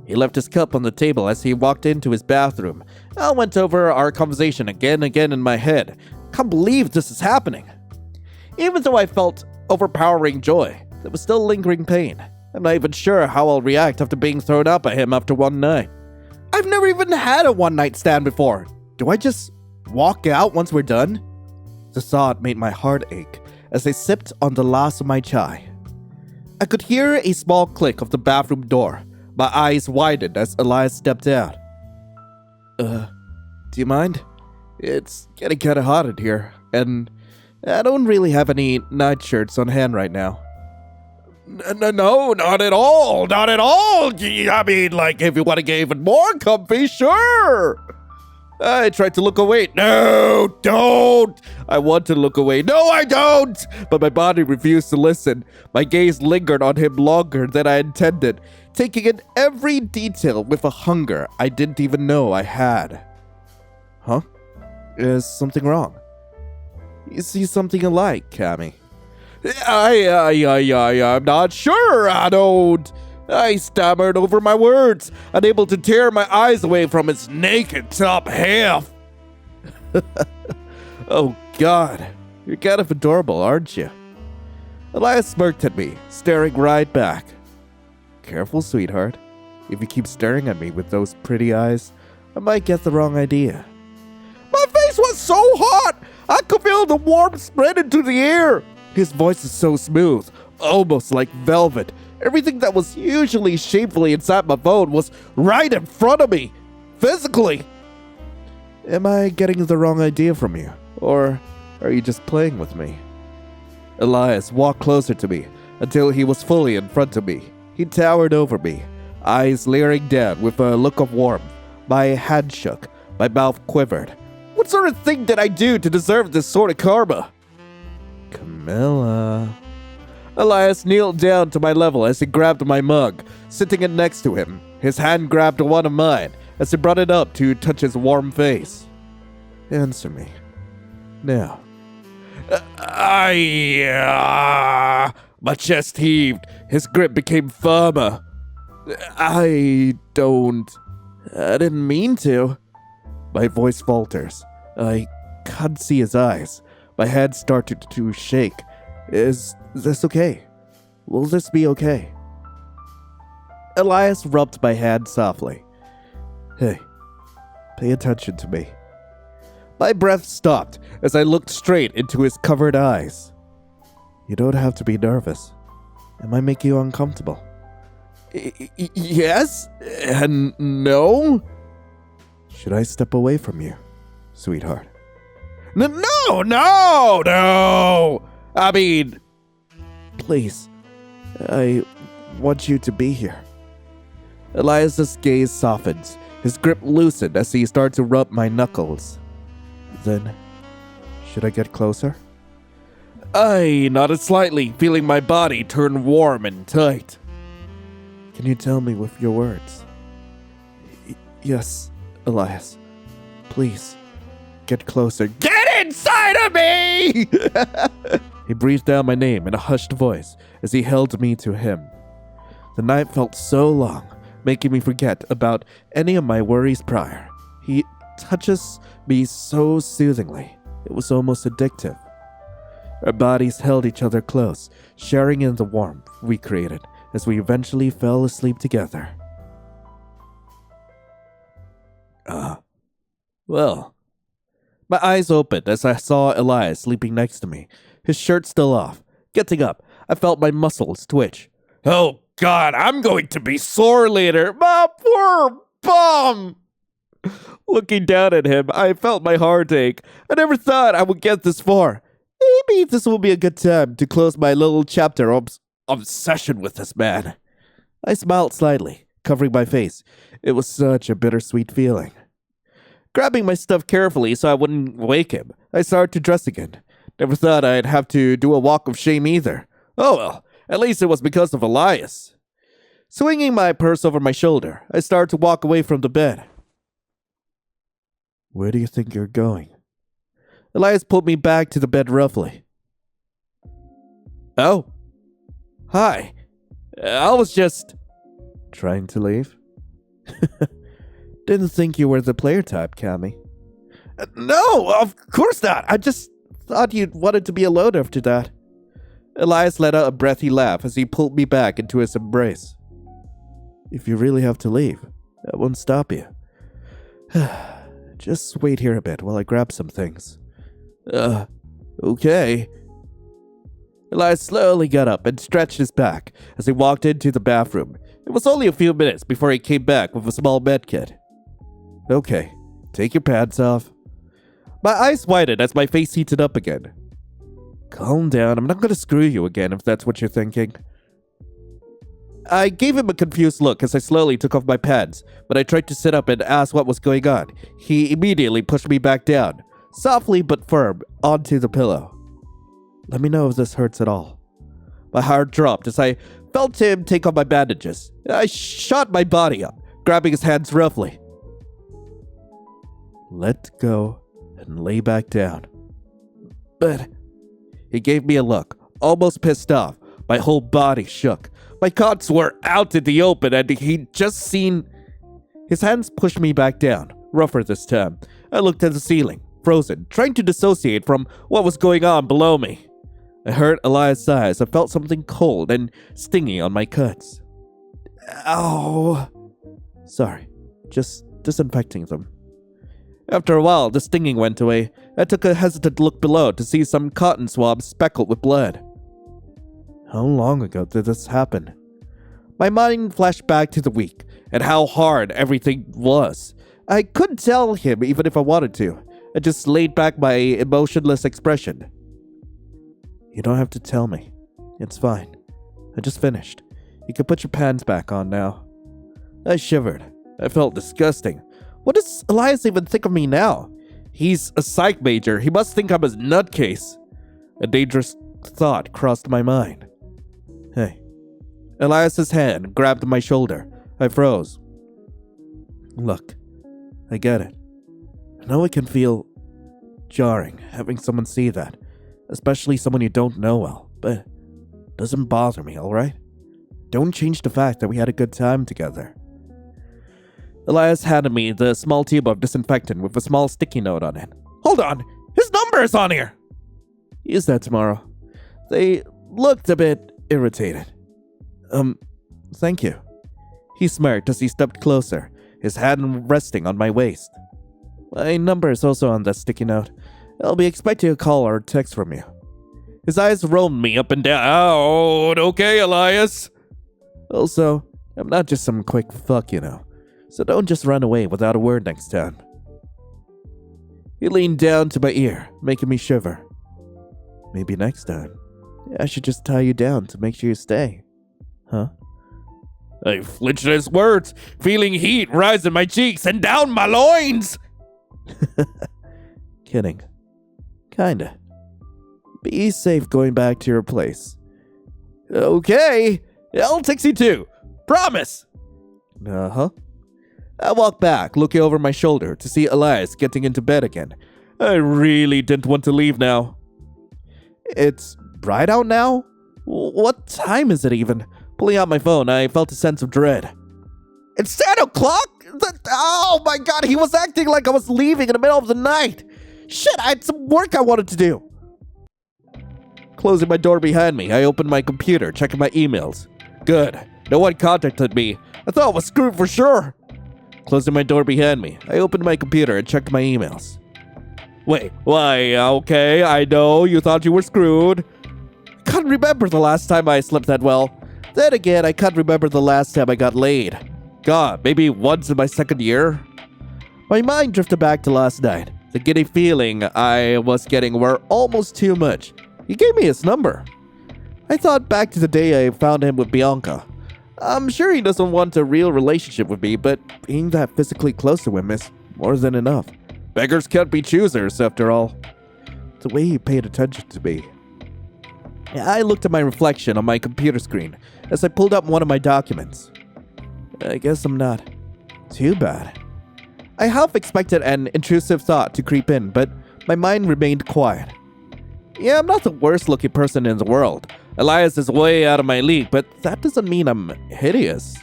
S1: He left his cup on the table as he walked into his bathroom. I went over our conversation again in my head. Can't believe this is happening. Even though I felt overpowering joy, there was still lingering pain. I'm not even sure how I'll react after being thrown up at him after one night. I've never even had a one-night stand before. Do I just walk out once we're done? The thought made my heart ache as I sipped on the last of my chai. I could hear a small click of the bathroom door. My eyes widened as Elias stepped out. Do you mind? It's getting kinda hot in here, and I don't really have any nightshirts on hand right now. No, not at all, not at all. I mean, like, if you want to get even more comfy, sure. I tried to look away. No, don't. I want to look away. No, I don't. But my body refused to listen. My gaze lingered on him longer than I intended, taking in every detail with a hunger I didn't even know I had. Huh? Is something wrong? You see something alike, Cammy? I'm not sure. I don't. I stammered over my words, unable to tear my eyes away from its naked top half. Oh God, you're kind of adorable, aren't you? Elias smirked at me, staring right back. Careful, sweetheart. If you keep staring at me with those pretty eyes, I might get the wrong idea. My face was so hot, I could feel the warmth spread into the air. His voice is so smooth, almost like velvet. Everything that was usually shamefully inside my phone was right in front of me, physically. Am I getting the wrong idea from you, or are you just playing with me? Elias walked closer to me until he was fully in front of me. He towered over me, eyes leering down with a look of warmth. My hand shook, my mouth quivered. What sort of thing did I do to deserve this sort of karma? Camilla. Elias kneeled down to my level as he grabbed my mug, sitting it next to him. His hand grabbed one of mine as he brought it up to touch his warm face. Answer me. Now. My chest heaved. His grip became firmer. I didn't mean to. My voice falters. I can't see his eyes. My hand started to shake. Is this okay? Will this be okay? Elias rubbed my hand softly. Hey, pay attention to me. My breath stopped as I looked straight into his covered eyes. You don't have to be nervous. Am I making you uncomfortable? Yes and no. Should I step away from you, sweetheart? No. I mean, please, I want you to be here. Elias's gaze softened. His grip loosened as he started to rub my knuckles. Then, should I get closer? I nodded slightly, feeling my body turn warm and tight. Can you tell me with your words? Yes, Elias. Please, get closer. Get inside of me! He breathed down my name in a hushed voice as he held me to him. The night felt so long, making me forget about any of my worries prior. He touches me so soothingly. It was almost addictive. Our bodies held each other close, sharing in the warmth we created as we eventually fell asleep together. Well, my eyes opened as I saw Elias sleeping next to me, his shirt still off. Getting up, I felt my muscles twitch. Oh God, I'm going to be sore later. My poor bum! Looking down at him, I felt my heart ache. I never thought I would get this far. Maybe this will be a good time to close my little chapter of obsession with this man. I smiled slightly, covering my face. It was such a bittersweet feeling. Grabbing my stuff carefully so I wouldn't wake him, I started to dress again. Never thought I'd have to do a walk of shame either. Oh well, at least it was because of Elias. Swinging my purse over my shoulder, I started to walk away from the bed. Where do you think you're going? Elias pulled me back to the bed roughly. Oh. Hi. I was just... Trying to leave? Didn't think you were the player type, Cammy. No, of course not. I just thought you'd wanted to be alone after that. Elias let out a breathy laugh as he pulled me back into his embrace. If you really have to leave, I won't stop you. Just wait here a bit while I grab some things. Okay. Elias slowly got up and stretched his back as he walked into the bathroom. It was only a few minutes before he came back with a small medkit. Okay, take your pants off. My eyes widened as my face heated up again. Calm down, I'm not gonna screw you again if that's what you're thinking. I gave him a confused look as I slowly took off my pants, but I tried to sit up and ask what was going on. He immediately pushed me back down, softly but firm, onto the pillow. Let me know if this hurts at all. My heart dropped as I felt him take off my bandages. I shot my body up, grabbing his hands roughly. Let go and lay back down. But he gave me a look, almost pissed off. My whole body shook. My cots were out in the open and he'd just seen... His hands pushed me back down, rougher this time. I looked at the ceiling, frozen, trying to dissociate from what was going on below me. I heard Elias' sighs. I felt something cold and stingy on my cuts. Ow. Sorry, just disinfecting them. After a while, the stinging went away. I took a hesitant look below to see some cotton swabs speckled with blood. How long ago did this happen? My mind flashed back to the week and how hard everything was. I couldn't tell him even if I wanted to. I just laid back my emotionless expression. You don't have to tell me. It's fine. I just finished. You can put your pants back on now. I shivered. I felt disgusting. What does Elias even think of me now? He's a psych major. He must think I'm a nutcase. A dangerous thought crossed my mind. Hey. Elias's hand grabbed my shoulder. I froze. Look, I get it. I know it can feel jarring having someone see that, especially someone you don't know well, but it doesn't bother me, alright? Don't change the fact that we had a good time together. Elias handed me the small tube of disinfectant with a small sticky note on it. Hold on! His number is on here! Use that tomorrow. They looked a bit irritated. Thank you. He smirked as he stepped closer, his hand resting on my waist. My number is also on that sticky note. I'll be expecting a call or text from you. His eyes roamed me up and down. Oh, okay, Elias. Also, I'm not just some quick fuck, you know. So don't just run away without a word next time. He leaned down to my ear, making me shiver. Maybe next time, I should just tie you down to make sure you stay. Huh? I flinched at his words, feeling heat rise in my cheeks and down my loins. Kidding. Kinda. Be safe going back to your place. Okay, I'll text you too. Promise. Uh-huh. I walked back, looking over my shoulder to see Elias getting into bed again. I really didn't want to leave now. It's bright out now? What time is it even? Pulling out my phone, I felt a sense of dread. It's 10 o'clock? Oh my god, he was acting like I was leaving in the middle of the night. Shit, I had some work I wanted to do. Closing my door behind me, I opened my computer, checking my emails. Good. No one contacted me. I thought I was screwed for sure. Closing my door behind me, I opened my computer and checked my emails. Wait, why? Okay, I know you thought you were screwed. I can't remember the last time I slept that well. Then again, I can't remember the last time I got laid. God, maybe once in my second year? My mind drifted back to last night. The giddy feeling I was getting were almost too much. He gave me his number. I thought back to the day I found him with Bianca. I'm sure he doesn't want a real relationship with me, but being that physically close to him is more than enough. Beggars can't be choosers, after all. The way he paid attention to me. I looked at my reflection on my computer screen as I pulled up one of my documents. I guess I'm not too bad. I half expected an intrusive thought to creep in, but my mind remained quiet. Yeah, I'm not the worst looking person in the world. Elias is way out of my league, but that doesn't mean I'm hideous.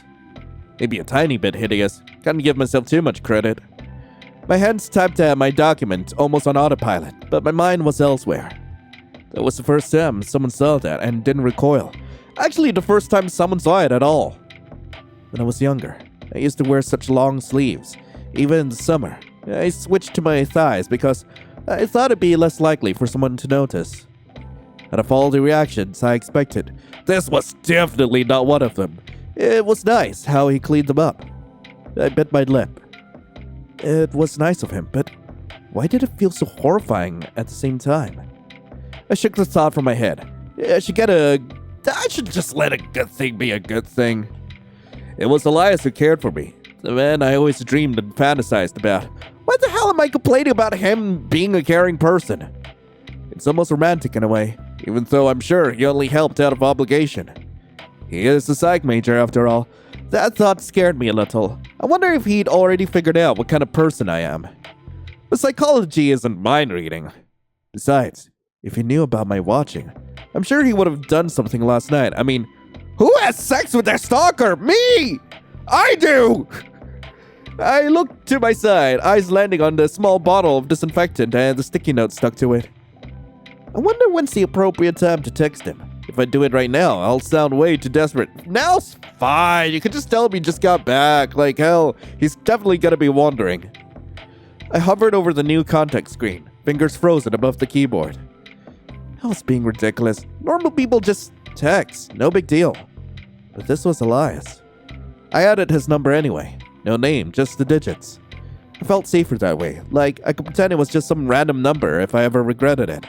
S1: Maybe a tiny bit hideous. Can't give myself too much credit. My hands tapped at my document almost on autopilot, but my mind was elsewhere. That was the first time someone saw that and didn't recoil. Actually, the first time someone saw it at all. When I was younger, I used to wear such long sleeves, even in the summer. I switched to my thighs because I thought it'd be less likely for someone to notice. Out of all the reactions I expected, this was definitely not one of them. It was nice how he cleaned them up. I bit my lip. It was nice of him, but why did it feel so horrifying at the same time? I shook the thought from my head. I should just let a good thing be a good thing. It was Elias who cared for me, the man I always dreamed and fantasized about. Why the hell am I complaining about him being a caring person? It's almost romantic in a way, even though I'm sure he only helped out of obligation. He is a psych major after all. That thought scared me a little. I wonder if he'd already figured out what kind of person I am. But psychology isn't mind reading. Besides, if he knew about my watching, I'm sure he would have done something last night. I mean, who has sex with their stalker? Me! I do! I looked to my side, eyes landing on the small bottle of disinfectant and the sticky note stuck to it. I wonder when's the appropriate time to text him. If I do it right now, I'll sound way too desperate. Now's fine. You could just tell him he just got back. Like hell, he's definitely gonna be wondering. I hovered over the new contact screen, fingers frozen above the keyboard. I was being ridiculous. Normal people just text, no big deal. But this was Elias. I added his number anyway. No name, just the digits. I felt safer that way, like I could pretend it was just some random number if I ever regretted it.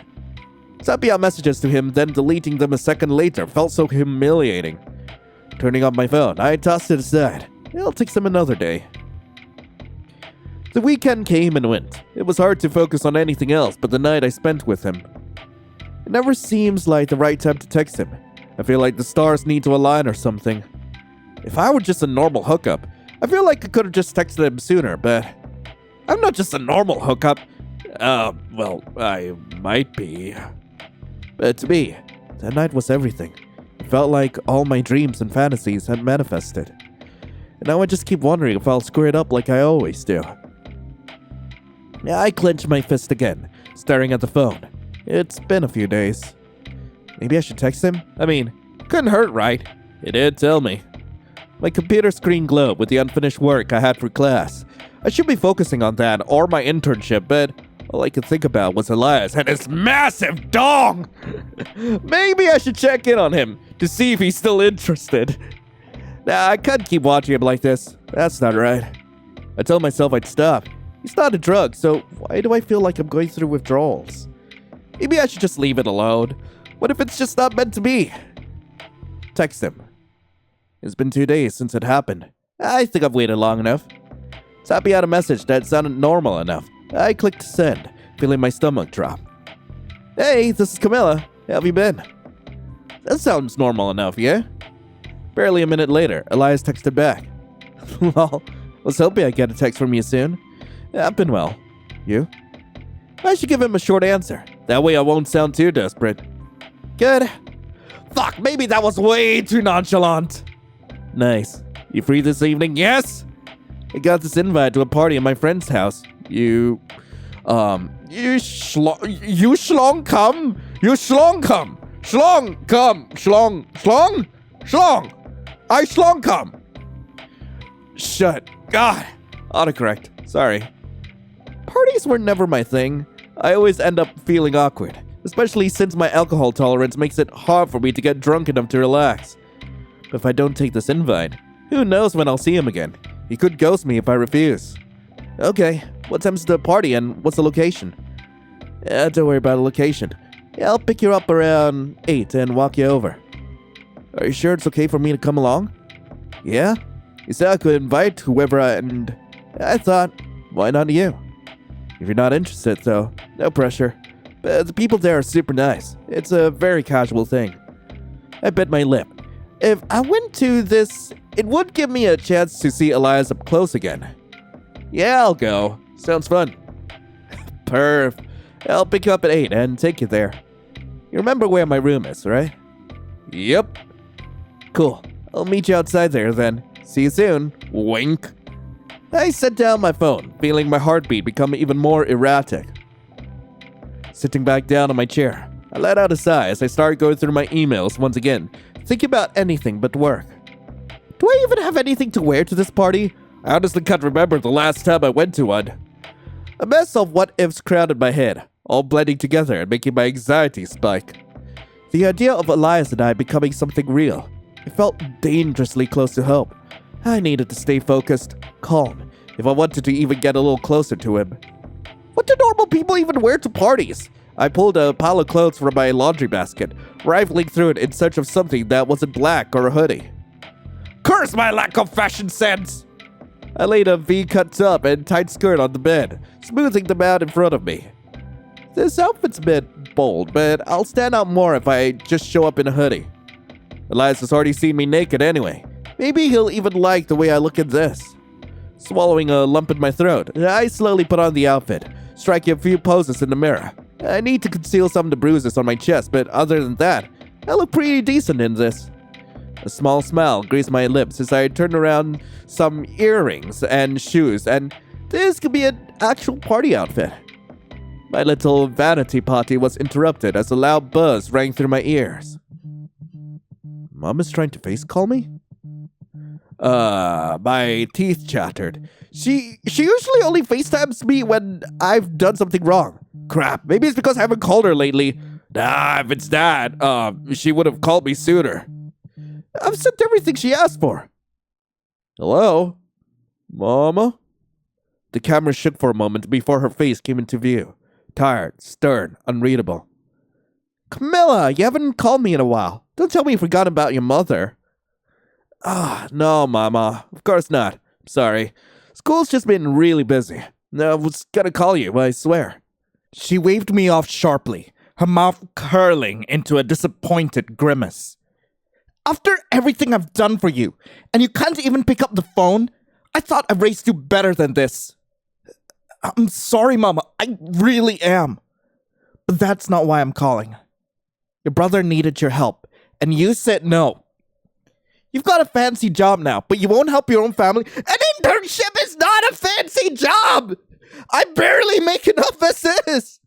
S1: Typing out messages to him, then deleting them a second later felt so humiliating. Turning on my phone, I tossed it aside. It'll take some another day. The weekend came and went. It was hard to focus on anything else but the night I spent with him. It never seems like the right time to text him. I feel like the stars need to align or something. If I were just a normal hookup, I feel like I could have just texted him sooner, but I'm not just a normal hookup. Well, I might be. But to me, that night was everything. It felt like all my dreams and fantasies had manifested. And now I just keep wondering if I'll screw it up like I always do. I clenched my fist again, staring at the phone. It's been a few days. Maybe I should text him? I mean, couldn't hurt, right? He did tell me. My computer screen glowed with the unfinished work I had for class. I should be focusing on that or my internship, but all I could think about was Elias and his massive dong! Maybe I should check in on him to see if he's still interested. Nah, I can't keep watching him like this. That's not right. I told myself I'd stop. He's not a drug, so why do I feel like I'm going through withdrawals? Maybe I should just leave it alone. What if it's just not meant to be? Text him. It's been 2 days since it happened. I think I've waited long enough. Typing out a message that sounded normal enough. I clicked send, feeling my stomach drop. Hey, this is Camilla. How have you been? That sounds normal enough, yeah? Barely a minute later, Elias texted back. Lol, was hoping I'd get a text from you soon. I've been well. You? I should give him a short answer. That way I won't sound too desperate. Good. Fuck, maybe that was way too nonchalant. Nice. You free this evening? Yes? I got this invite to a party at my friend's house. You schlong come? You schlong come? Schlong come? Schlong? Schlong? Schlong! I schlong come! Shut. God. Autocorrect. Sorry. Parties were never my thing. I always end up feeling awkward, especially since my alcohol tolerance makes it hard for me to get drunk enough to relax. But if I don't take this invite, who knows when I'll see him again? He could ghost me if I refuse. Okay, what time's the party and what's the location? Don't worry about the location. I'll pick you up around 8 and walk you over. Are you sure it's okay for me to come along? Yeah? You said I could invite whoever and I thought, why not you? If you're not interested though, no pressure. But the people there are super nice. It's a very casual thing. I bit my lip. If I went to this, it would give me a chance to see Elias up close again. Yeah, I'll go. Sounds fun. Perf. I'll pick you up at 8 and take you there. You remember where my room is, right? Yep. Cool. I'll meet you outside there then. See you soon. Wink. I set down my phone, feeling my heartbeat become even more erratic. Sitting back down on my chair, I let out a sigh as I started going through my emails once again, thinking about anything but work. Do I even have anything to wear to this party? I honestly can't remember the last time I went to one. A mess of what-ifs crowded my head, all blending together and making my anxiety spike. The idea of Elias and I becoming something real, it felt dangerously close to hope. I needed to stay focused, calm, if I wanted to even get a little closer to him. What do normal people even wear to parties? I pulled a pile of clothes from my laundry basket, rifling through it in search of something that wasn't black or a hoodie. Curse my lack of fashion sense! I laid a V-cut top and tight skirt on the bed, smoothing them out in front of me. This outfit's a bit bold, but I'll stand out more if I just show up in a hoodie. Elias has already seen me naked anyway. Maybe he'll even like the way I look in this. Swallowing a lump in my throat, I slowly put on the outfit, striking a few poses in the mirror. I need to conceal some of the bruises on my chest, but other than that, I look pretty decent in this. A small smile graced my lips as I turned around some earrings and shoes, and this could be an actual party outfit. My little vanity party was interrupted as a loud buzz rang through my ears. Mom is trying to face call me? My teeth chattered. She usually only FaceTimes me when I've done something wrong. Crap, maybe it's because I haven't called her lately. Nah, if it's that, she would have called me sooner. I've sent everything she asked for. Hello? Mama? The camera shook for a moment before her face came into view. Tired, stern, unreadable. Camilla, you haven't called me in a while. Don't tell me you forgot about your mother. No, Mama. Of course not. Sorry. School's just been really busy. I was gonna call you, I swear. She waved me off sharply, her mouth curling into a disappointed grimace. After everything I've done for you, and you can't even pick up the phone? I thought I raised you better than this. I'm sorry, Mama. I really am. But that's not why I'm calling. Your brother needed your help, and you said no. You've got a fancy job now, but you won't help your own family. An internship is not a fancy job! I barely make enough as is!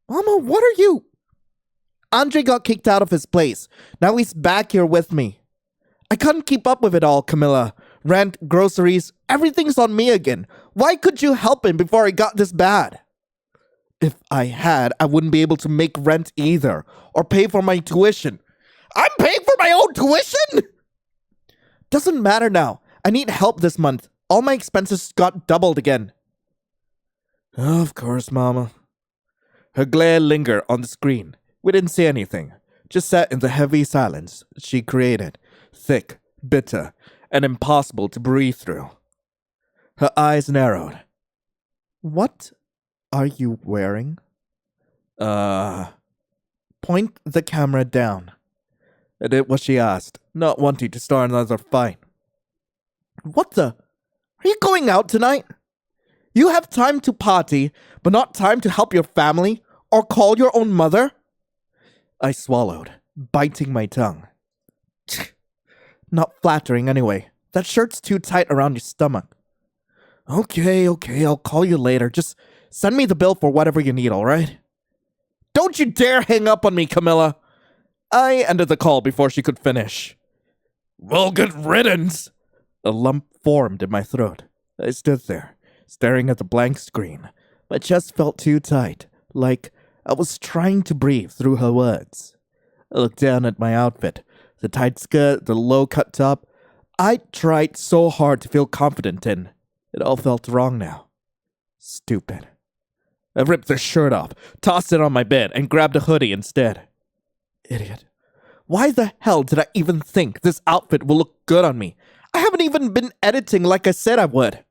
S1: Mama, what are you? Andre got kicked out of his place. Now he's back here with me. I couldn't keep up with it all, Camilla. Rent, groceries, everything's on me again. Why could you help him before it got this bad? If I had, I wouldn't be able to make rent either, or pay for my tuition. I'm paying for my own tuition?! Doesn't matter now. I need help this month. All my expenses got doubled again. Of course, Mama. Her glare lingered on the screen. We didn't say anything. Just sat in the heavy silence she created. Thick, bitter, and impossible to breathe through. Her eyes narrowed. What are you wearing? Point the camera down. I did what she asked, not wanting to start another fight. What the? Are you going out tonight? You have time to party, but not time to help your family or call your own mother? I swallowed, biting my tongue. Not flattering anyway. That shirt's too tight around your stomach. Okay, I'll call you later. Just send me the bill for whatever you need, alright? Don't you dare hang up on me, Camilla! I ended the call before she could finish. Well, good riddance! A lump formed in my throat. I stood there, staring at the blank screen. My chest felt too tight, like I was trying to breathe through her words. I looked down at my outfit, the tight skirt, the low-cut top. I tried so hard to feel confident in. It all felt wrong now. Stupid. I ripped the shirt off, tossed it on my bed, and grabbed a hoodie instead. Idiot. Why the hell did I even think this outfit will look good on me? I haven't even been editing like I said I would.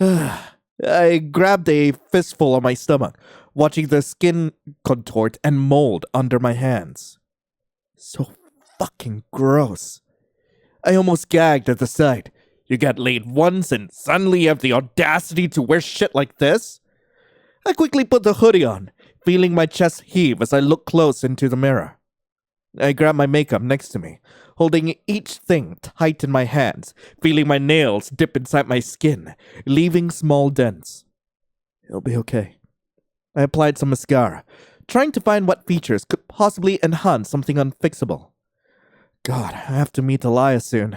S1: I grabbed a fistful of my stomach, watching the skin contort and mold under my hands. So fucking gross. I almost gagged at the sight. You get laid once and suddenly you have the audacity to wear shit like this? I quickly put the hoodie on, feeling my chest heave as I looked close into the mirror. I grabbed my makeup next to me, holding each thing tight in my hands, feeling my nails dip inside my skin, leaving small dents. It'll be okay. I applied some mascara, trying to find what features could possibly enhance something unfixable. God, I have to meet Elias soon.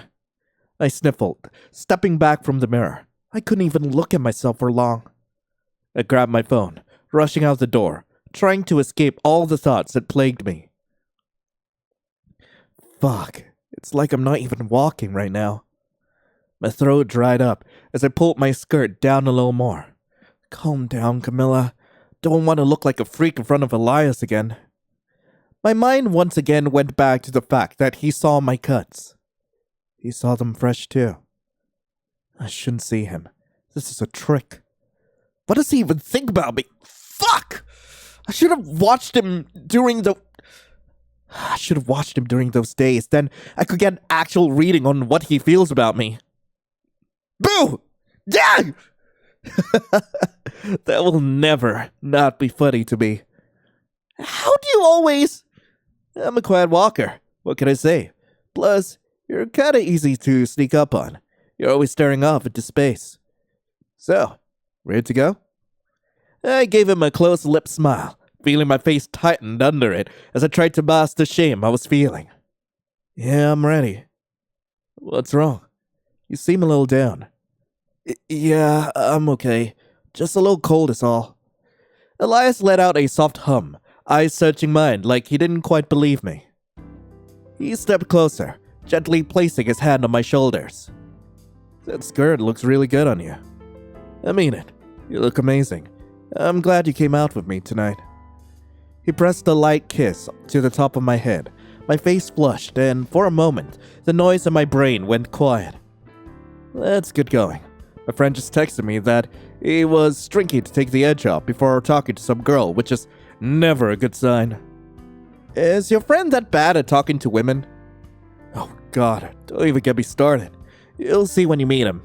S1: I sniffled, stepping back from the mirror. I couldn't even look at myself for long. I grabbed my phone, rushing out the door, trying to escape all the thoughts that plagued me. Fuck, it's like I'm not even walking right now. My throat dried up as I pulled my skirt down a little more. Calm down, Camilla. Don't want to look like a freak in front of Elias again. My mind once again went back to the fact that he saw my cuts. He saw them fresh too. I shouldn't see him. This is a trick. What does he even think about me? Fuck! I should have watched him during those days. Then I could get an actual reading on what he feels about me. Boo! Yeah! That will never not be funny to me. How do you always... I'm a quiet walker. What can I say? Plus, you're kinda easy to sneak up on. You're always staring off into space. So, ready to go? I gave him a close-lipped smile, feeling my face tightened under it as I tried to mask the shame I was feeling. Yeah, I'm ready. What's wrong? You seem a little down. Yeah, I'm okay. Just a little cold is all. Elias let out a soft hum, eyes searching mine like he didn't quite believe me. He stepped closer, gently placing his hand on my shoulders. That skirt looks really good on you. I mean it. You look amazing. I'm glad you came out with me tonight. He pressed a light kiss to the top of my head. My face flushed, and for a moment, the noise in my brain went quiet. Let's get going. My friend just texted me that he was drinking to take the edge off before talking to some girl, which is never a good sign. Is your friend that bad at talking to women? Oh God, don't even get me started. You'll see when you meet him.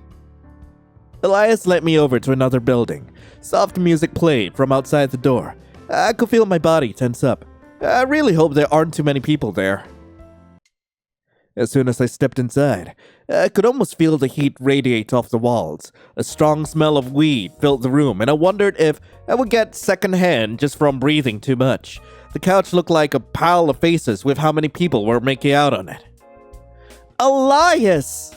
S1: Elias led me over to another building. Soft music played from outside the door. I could feel my body tense up. I really hope there aren't too many people there. As soon as I stepped inside, I could almost feel the heat radiate off the walls. A strong smell of weed filled the room, and I wondered if I would get secondhand just from breathing too much. The couch looked like a pile of faces with how many people were making out on it. Elias!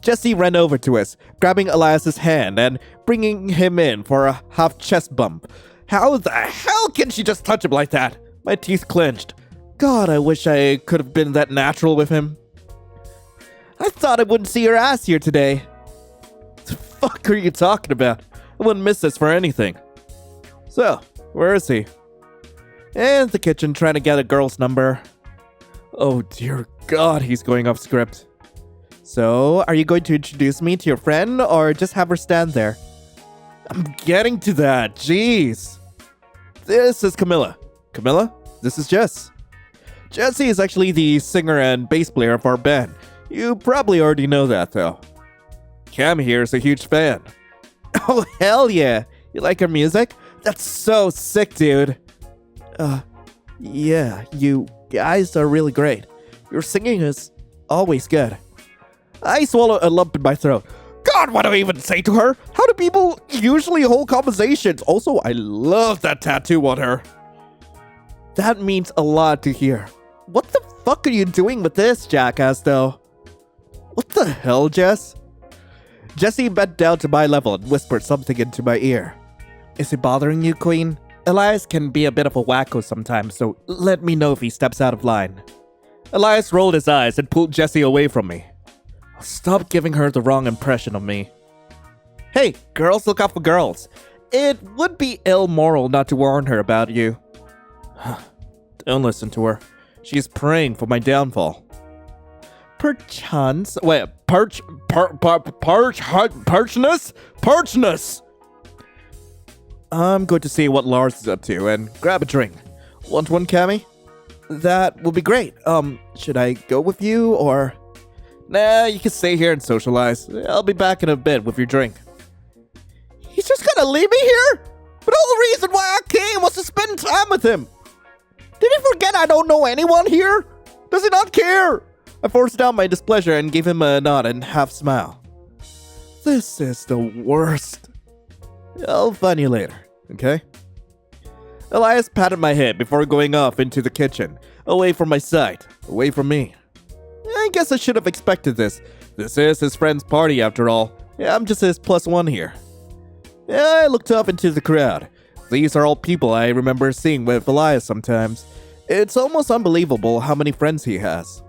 S1: Jesse ran over to us, grabbing Elias's hand and bringing him in for a half chest bump. How the hell can she just touch him like that? My teeth clenched. God, I wish I could have been that natural with him. I thought I wouldn't see your ass here today. What the fuck are you talking about? I wouldn't miss this for anything. So, where is he? In the kitchen trying to get a girl's number. Oh dear God, he's going off script. So, are you going to introduce me to your friend or just have her stand there? I'm getting to that, jeez. This is Camilla. Camilla, this is Jess. Jesse is actually the singer and bass player of our band. You probably already know that, though. Cam here is a huge fan. Oh, hell yeah. You like our music? That's so sick, dude. Yeah, you guys are really great. Your singing is always good. I swallow a lump in my throat. God, what do I even say to her? How do people usually hold conversations? Also, I love that tattoo on her. That means a lot to hear. What the fuck are you doing with this, jackass, though? What the hell, Jess? Jessie bent down to my level and whispered something into my ear. Is it bothering you, Queen? Elias can be a bit of a wacko sometimes, so let me know if he steps out of line. Elias rolled his eyes and pulled Jessie away from me. Stop giving her the wrong impression of me. Hey, girls look out for girls. It would be immoral not to warn her about you. Don't listen to her. She's praying for my downfall. Perchance... Wait, Perchness? I'm going to see what Lars is up to and grab a drink. Want one, Cammy? That will be great. Should I go with you, or... Nah, you can stay here and socialize. I'll be back in a bit with your drink. He's just gonna leave me here? But all the reason why I came was to spend time with him. Did he forget I don't know anyone here? Does he not care? I forced down my displeasure and gave him a nod and half smile. This is the worst. I'll find you later, okay? Elias patted my head before going off into the kitchen, away from my sight, away from me. I guess I should have expected this. This is his friend's party after all. Yeah, I'm just his +1 here. Yeah, I looked up into the crowd. These are all people I remember seeing with Elias sometimes. It's almost unbelievable how many friends he has.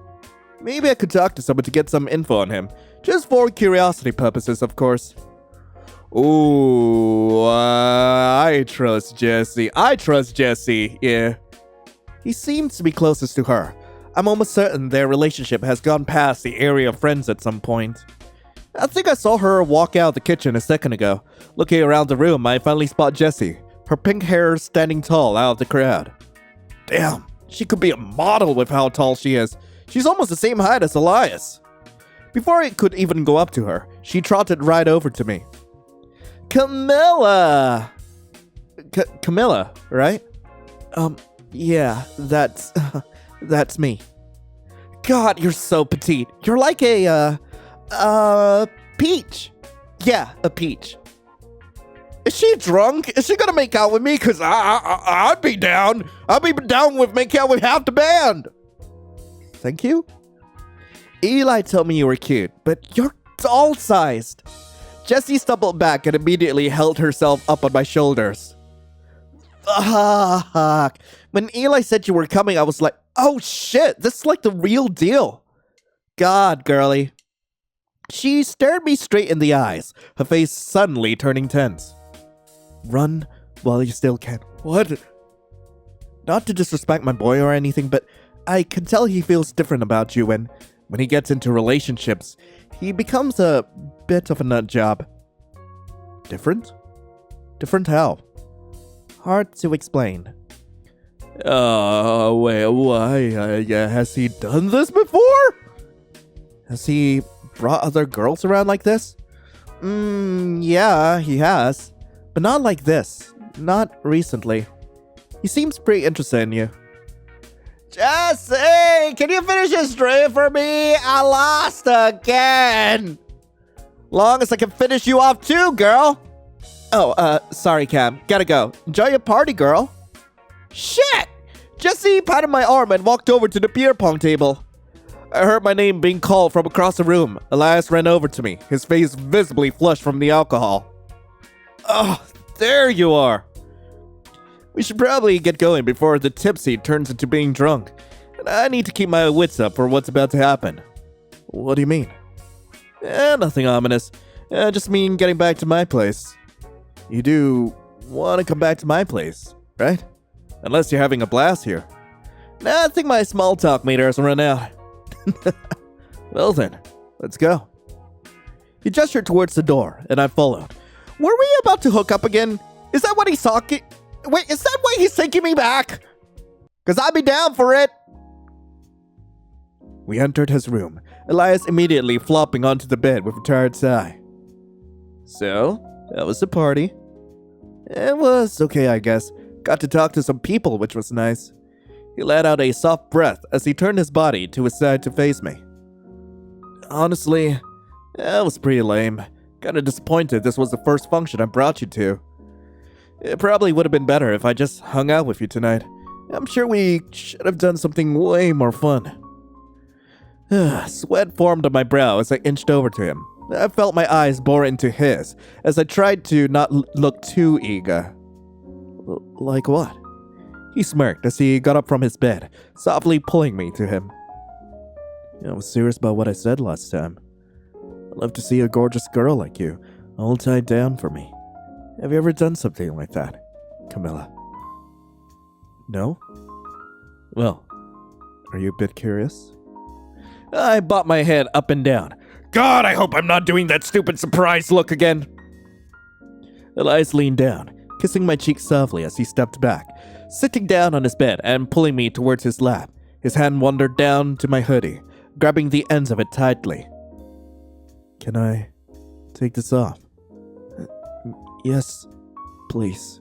S1: Maybe I could talk to someone to get some info on him. Just for curiosity purposes, of course. Ooh, I trust Jessie. Yeah. He seems to be closest to her. I'm almost certain their relationship has gone past the area of friends at some point. I think I saw her walk out of the kitchen a second ago. Looking around the room, I finally spot Jessie, her pink hair standing tall out of the crowd. Damn, she could be a model with how tall she is. She's almost the same height as Elias. Before I could even go up to her, she trotted right over to me. Camilla! Camilla, right? Yeah, that's me. God, you're so petite. You're like a, peach. Yeah, a peach. Is she drunk? Is she gonna make out with me? Cause I'd be down. I'd be down with make out with half the band. Thank you. Eli told me you were cute, but you're doll-sized. Jessie stumbled back and immediately held herself up on my shoulders. Fuck. When Eli said you were coming, I was like, oh shit, this is like the real deal. God, girly. She stared me straight in the eyes, her face suddenly turning tense. Run while you still can. What? Not to disrespect my boy or anything, but I can tell he feels different about you, and when he gets into relationships, he becomes a bit of a nut job. Different? Different how? Hard to explain. Wait, why? Has he done this before? Has he brought other girls around like this? Yeah, he has. But not like this. Not recently. He seems pretty interested in you. Jesse, can you finish this drink for me? I lost again. Long as I can finish you off too, girl. Oh, sorry, Cam. Gotta go. Enjoy your party, girl. Shit! Jesse patted my arm and walked over to the beer pong table. I heard my name being called from across the room. Elias ran over to me, his face visibly flushed from the alcohol. Oh, there you are. We should probably get going before the tipsy turns into being drunk. And I need to keep my wits up for what's about to happen. What do you mean? Nothing ominous. I just mean getting back to my place. You do want to come back to my place, right? Unless you're having a blast here. Nah, I think my small talk meter has run out. Well then, let's go. He gestured towards the door, and I followed. Were we about to hook up again? Is that what he's talking? Wait, is that why he's taking me back? Cause I'd be down for it. We entered his room, Elias immediately flopping onto the bed with a tired sigh. So, that was the party. It was okay, I guess. Got to talk to some people, which was nice. He let out a soft breath as he turned his body to his side to face me. Honestly, that was pretty lame. Kinda disappointed this was the first function I brought you to. It probably would have been better if I just hung out with you tonight. I'm sure we should have done something way more fun. Sweat formed on my brow as I inched over to him. I felt my eyes bore into his as I tried to not look too eager. Like what? He smirked as he got up from his bed, softly pulling me to him. I was serious about what I said last time. I'd love to see a gorgeous girl like you, all tied down for me. Have you ever done something like that, Camilla? No? Well, are you a bit curious? I bobbed my head up and down. God, I hope I'm not doing that stupid surprise look again. Elias leaned down, kissing my cheek softly as he stepped back, sitting down on his bed and pulling me towards his lap. His hand wandered down to my hoodie, grabbing the ends of it tightly. Can I take this off? Yes, please.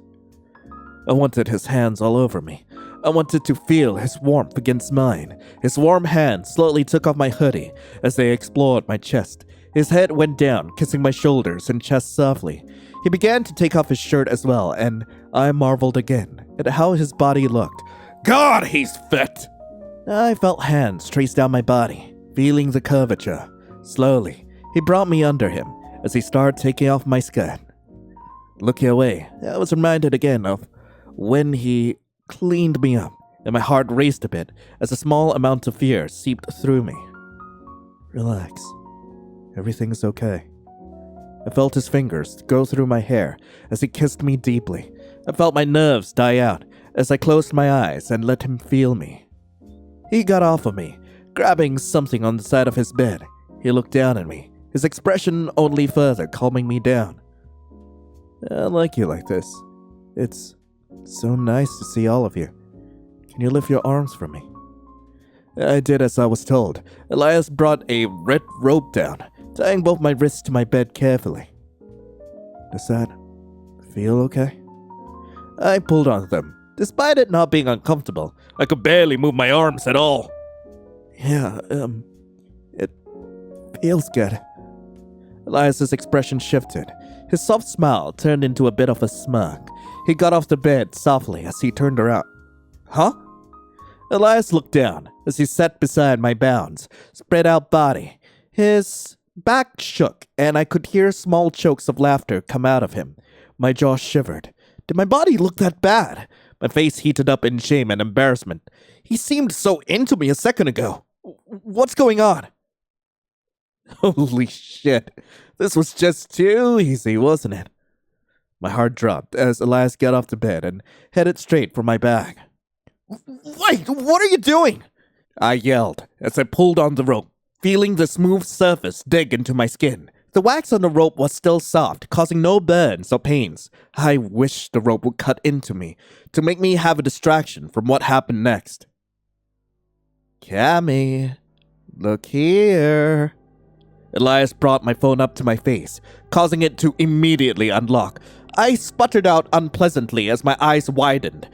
S1: I wanted his hands all over me. I wanted to feel his warmth against mine. His warm hand slowly took off my hoodie as they explored my chest. His head went down, kissing my shoulders and chest softly. He began to take off his shirt as well, and I marveled again at how his body looked. God, he's fit! I felt hands trace down my body, feeling the curvature. Slowly, he brought me under him as he started taking off my skirt. Looking away, I was reminded again of when he cleaned me up, and my heart raced a bit as a small amount of fear seeped through me. Relax. Everything's okay. I felt his fingers go through my hair as he kissed me deeply. I felt my nerves die out as I closed my eyes and let him feel me. He got off of me, grabbing something on the side of his bed. He looked down at me, his expression only further calming me down. I like you like this. It's so nice to see all of you. Can you lift your arms for me? I did as I was told. Elias brought a red rope down, tying both my wrists to my bed carefully. Does that feel okay? I pulled on them. Despite it not being uncomfortable, I could barely move my arms at all. Yeah, it feels good. Elias's expression shifted. His soft smile turned into a bit of a smirk. He got off the bed softly as he turned around. Huh? Elias looked down as he sat beside my bounds, spread out body. His back shook, and I could hear small chokes of laughter come out of him. My jaw shivered. Did my body look that bad? My face heated up in shame and embarrassment. He seemed so into me a second ago. What's going on? Holy shit. This was just too easy, wasn't it? My heart dropped as Elias got off the bed and headed straight for my bag. Wait, what are you doing? I yelled as I pulled on the rope, feeling the smooth surface dig into my skin. The wax on the rope was still soft, causing no burns or pains. I wished the rope would cut into me to make me have a distraction from what happened next. Cammy, look here. Elias brought my phone up to my face, causing it to immediately unlock. I sputtered out unpleasantly as my eyes widened.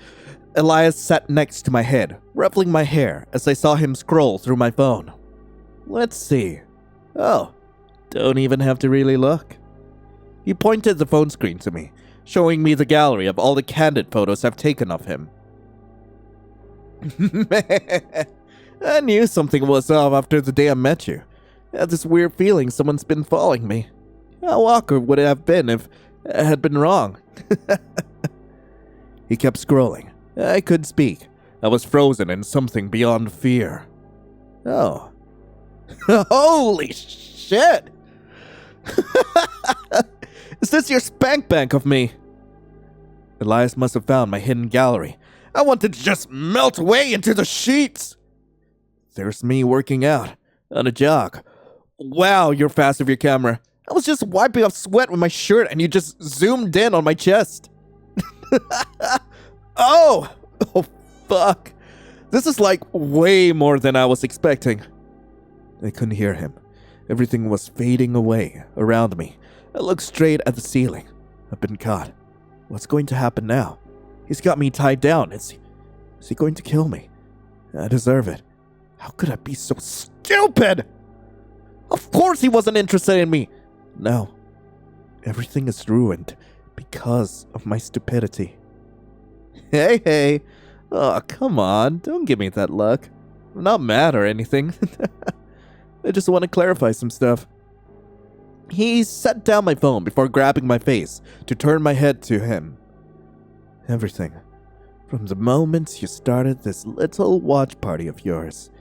S1: Elias sat next to my head, ruffling my hair as I saw him scroll through my phone. Let's see. Oh, don't even have to really look. He pointed the phone screen to me, showing me the gallery of all the candid photos I've taken of him. Man, I knew something was off after the day I met you. I had this weird feeling someone's been following me. How awkward would it have been if I had been wrong? He kept scrolling. I couldn't speak. I was frozen in something beyond fear. Oh. Holy shit! Is this your Spankbank of me? Elias must have found my hidden gallery. I wanted to just melt away into the sheets. There's me working out on a jog. Wow, you're fast with your camera. I was just wiping off sweat with my shirt and you just zoomed in on my chest. Oh, fuck. This is like way more than I was expecting. I couldn't hear him. Everything was fading away around me. I looked straight at the ceiling. I've been caught. What's going to happen now? He's got me tied down. Is he going to kill me? I deserve it. How could I be so stupid? Of course he wasn't interested in me. No. Everything is ruined because of my stupidity. Hey. Oh, come on. Don't give me that look. I'm not mad or anything. I just want to clarify some stuff. He set down my phone before grabbing my face to turn my head to him. Everything. From the moment you started this little watch party of yours.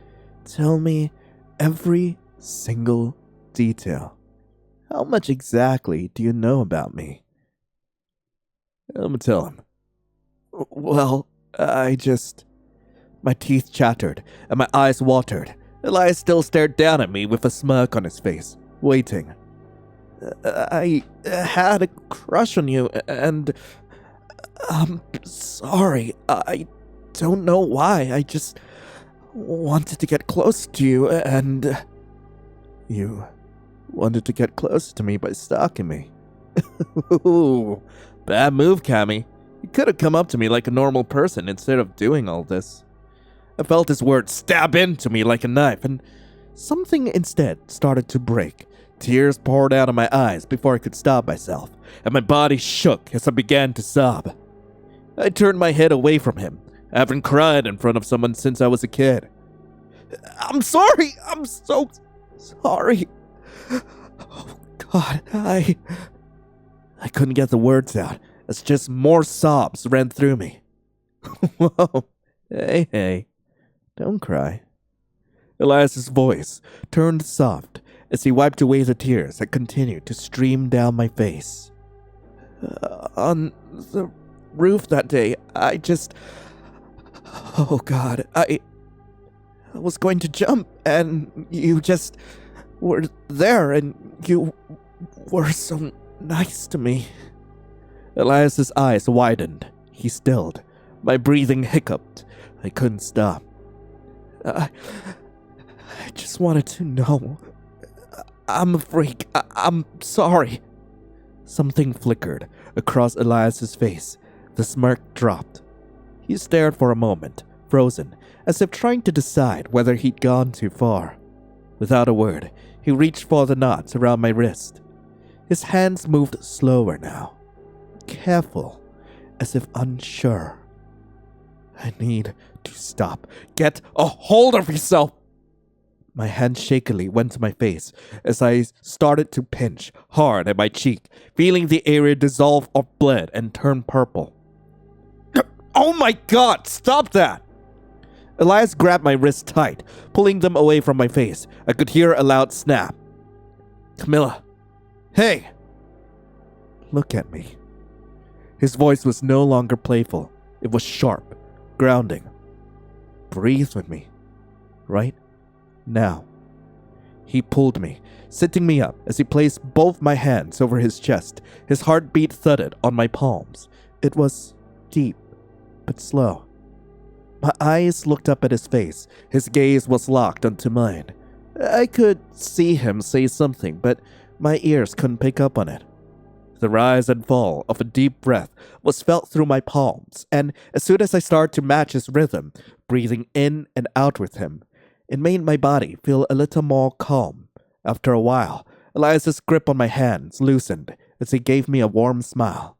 S1: Tell me every single detail. How much exactly do you know about me? I'm gonna tell him. Well, My teeth chattered and my eyes watered. Elias still stared down at me with a smirk on his face, waiting. I had a crush on you, and I'm sorry. I don't know why. I just wanted to get close to you, and you wanted to get close to me by stalking me. Ooh, bad move, Cammy. You could have come up to me like a normal person instead of doing all this. I felt his words stab into me like a knife, and something instead started to break. Tears poured out of my eyes before I could stop myself, and my body shook as I began to sob. I turned my head away from him. I haven't cried in front of someone since I was a kid. I'm sorry! I'm so sorry! Oh, God, I couldn't get the words out, as just more sobs ran through me. Whoa, hey, don't cry. Elias's voice turned soft as he wiped away the tears that continued to stream down my face. On the roof that day, oh God, I was going to jump, and you just were there, and you were so nice to me. Elias's eyes widened. He stilled. My breathing hiccuped. I couldn't stop. I just wanted to know. I'm a freak. I'm sorry. Something flickered across Elias's face. The smirk dropped. He stared for a moment, frozen, as if trying to decide whether he'd gone too far. Without a word, he reached for the knots around my wrist. His hands moved slower now, careful, as if unsure. I need to stop. Get a hold of yourself! My hand shakily went to my face as I started to pinch hard at my cheek, feeling the area dissolve of blood and turn purple. Oh my God, stop that! Elias grabbed my wrists tight, pulling them away from my face. I could hear a loud snap. Camilla, hey! Look at me. His voice was no longer playful. It was sharp, grounding. Breathe with me. Right now. He pulled me, sitting me up as he placed both my hands over his chest. His heartbeat thudded on my palms. It was deep, but slow. My eyes looked up at his face. His gaze was locked onto mine. I could see him say something, but my ears couldn't pick up on it. The rise and fall of a deep breath was felt through my palms, and as soon as I started to match his rhythm, breathing in and out with him, it made my body feel a little more calm. After a while, Elias's grip on my hands loosened as he gave me a warm smile.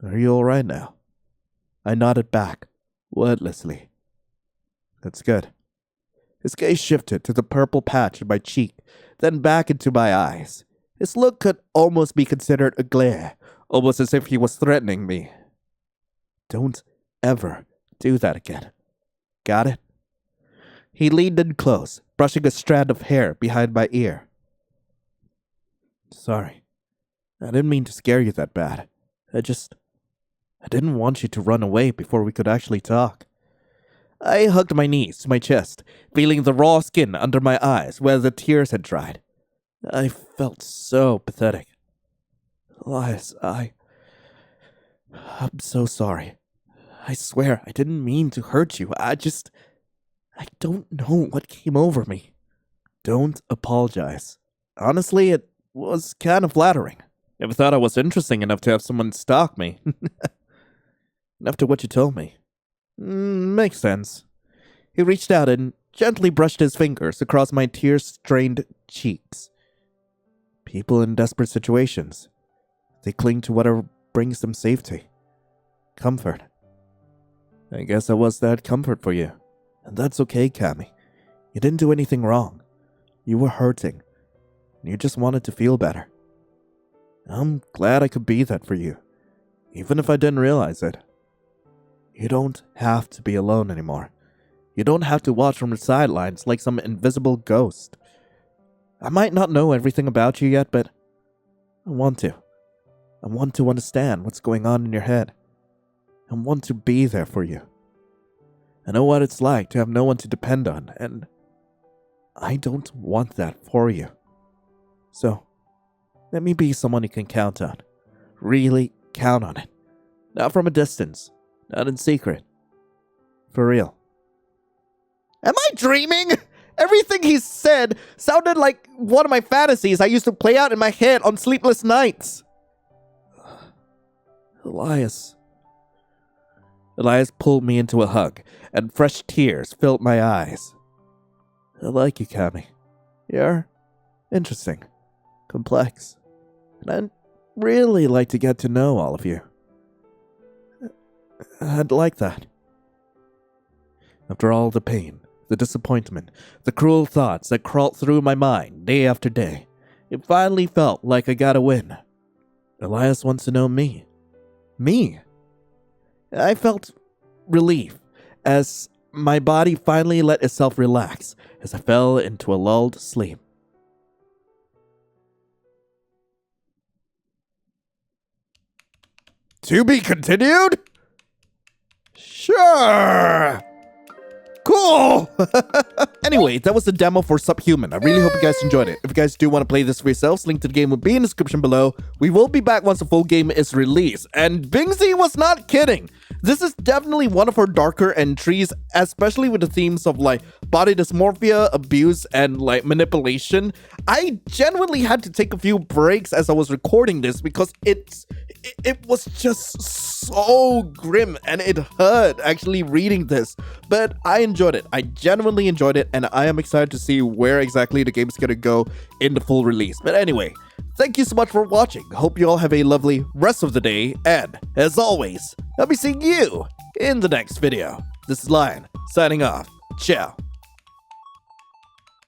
S1: Are you all right now? I nodded back, wordlessly. That's good. His gaze shifted to the purple patch in my cheek, then back into my eyes. His look could almost be considered a glare, almost as if he was threatening me. Don't ever do that again. Got it? He leaned in close, brushing a strand of hair behind my ear. Sorry. I didn't mean to scare you that bad. I didn't want you to run away before we could actually talk. I hugged my knees to my chest, feeling the raw skin under my eyes where the tears had dried. I felt so pathetic. Elias, I'm so sorry. I swear I didn't mean to hurt you. I don't know what came over me. Don't apologize. Honestly, it was kind of flattering. Never thought I was interesting enough to have someone stalk me. After what you told me. Makes sense. He reached out and gently brushed his fingers across my tear-stained cheeks. People in desperate situations, they cling to whatever brings them safety, comfort. I guess I was that comfort for you. And that's okay, Cammy. You didn't do anything wrong. You were hurting, and you just wanted to feel better. I'm glad I could be that for you, even if I didn't realize it. You don't have to be alone anymore. You don't have to watch from the sidelines like some invisible ghost. I might not know everything about you yet, but I want to. I want to understand what's going on in your head. I want to be there for you. I know what it's like to have no one to depend on, and I don't want that for you. So, let me be someone you can count on. Really count on it. Not from a distance. Not in secret. For real. Am I dreaming? Everything he said sounded like one of my fantasies I used to play out in my head on sleepless nights. Elias pulled me into a hug, and fresh tears filled my eyes. I like you, Cammy. You're interesting, complex, and I'd really like to get to know all of you. I'd like that. After all the pain, the disappointment, the cruel thoughts that crawled through my mind day after day, it finally felt like I got a win. Elias wants to know me. Me. I felt relief as my body finally let itself relax as I fell into a lulled sleep. To be continued? Sure. Cool. Anyway, that was the demo for Subhuman. I really hope you guys enjoyed it. If you guys do want to play this for yourselves, link to the game will be in the description below. We will be back once the full game is released. And Bingsy was not kidding. This is definitely one of her darker entries, especially with the themes of like body dysmorphia, abuse, and like manipulation. I genuinely had to take a few breaks as I was recording this because it was just so grim and it hurt actually reading this. But I enjoyed it. I genuinely enjoyed it, and I am excited to see where exactly the game is going to go in the full release. But anyway, thank you so much for watching. Hope you all have a lovely rest of the day, and as always, I'll be seeing you in the next video. This is Lion, signing off. Ciao.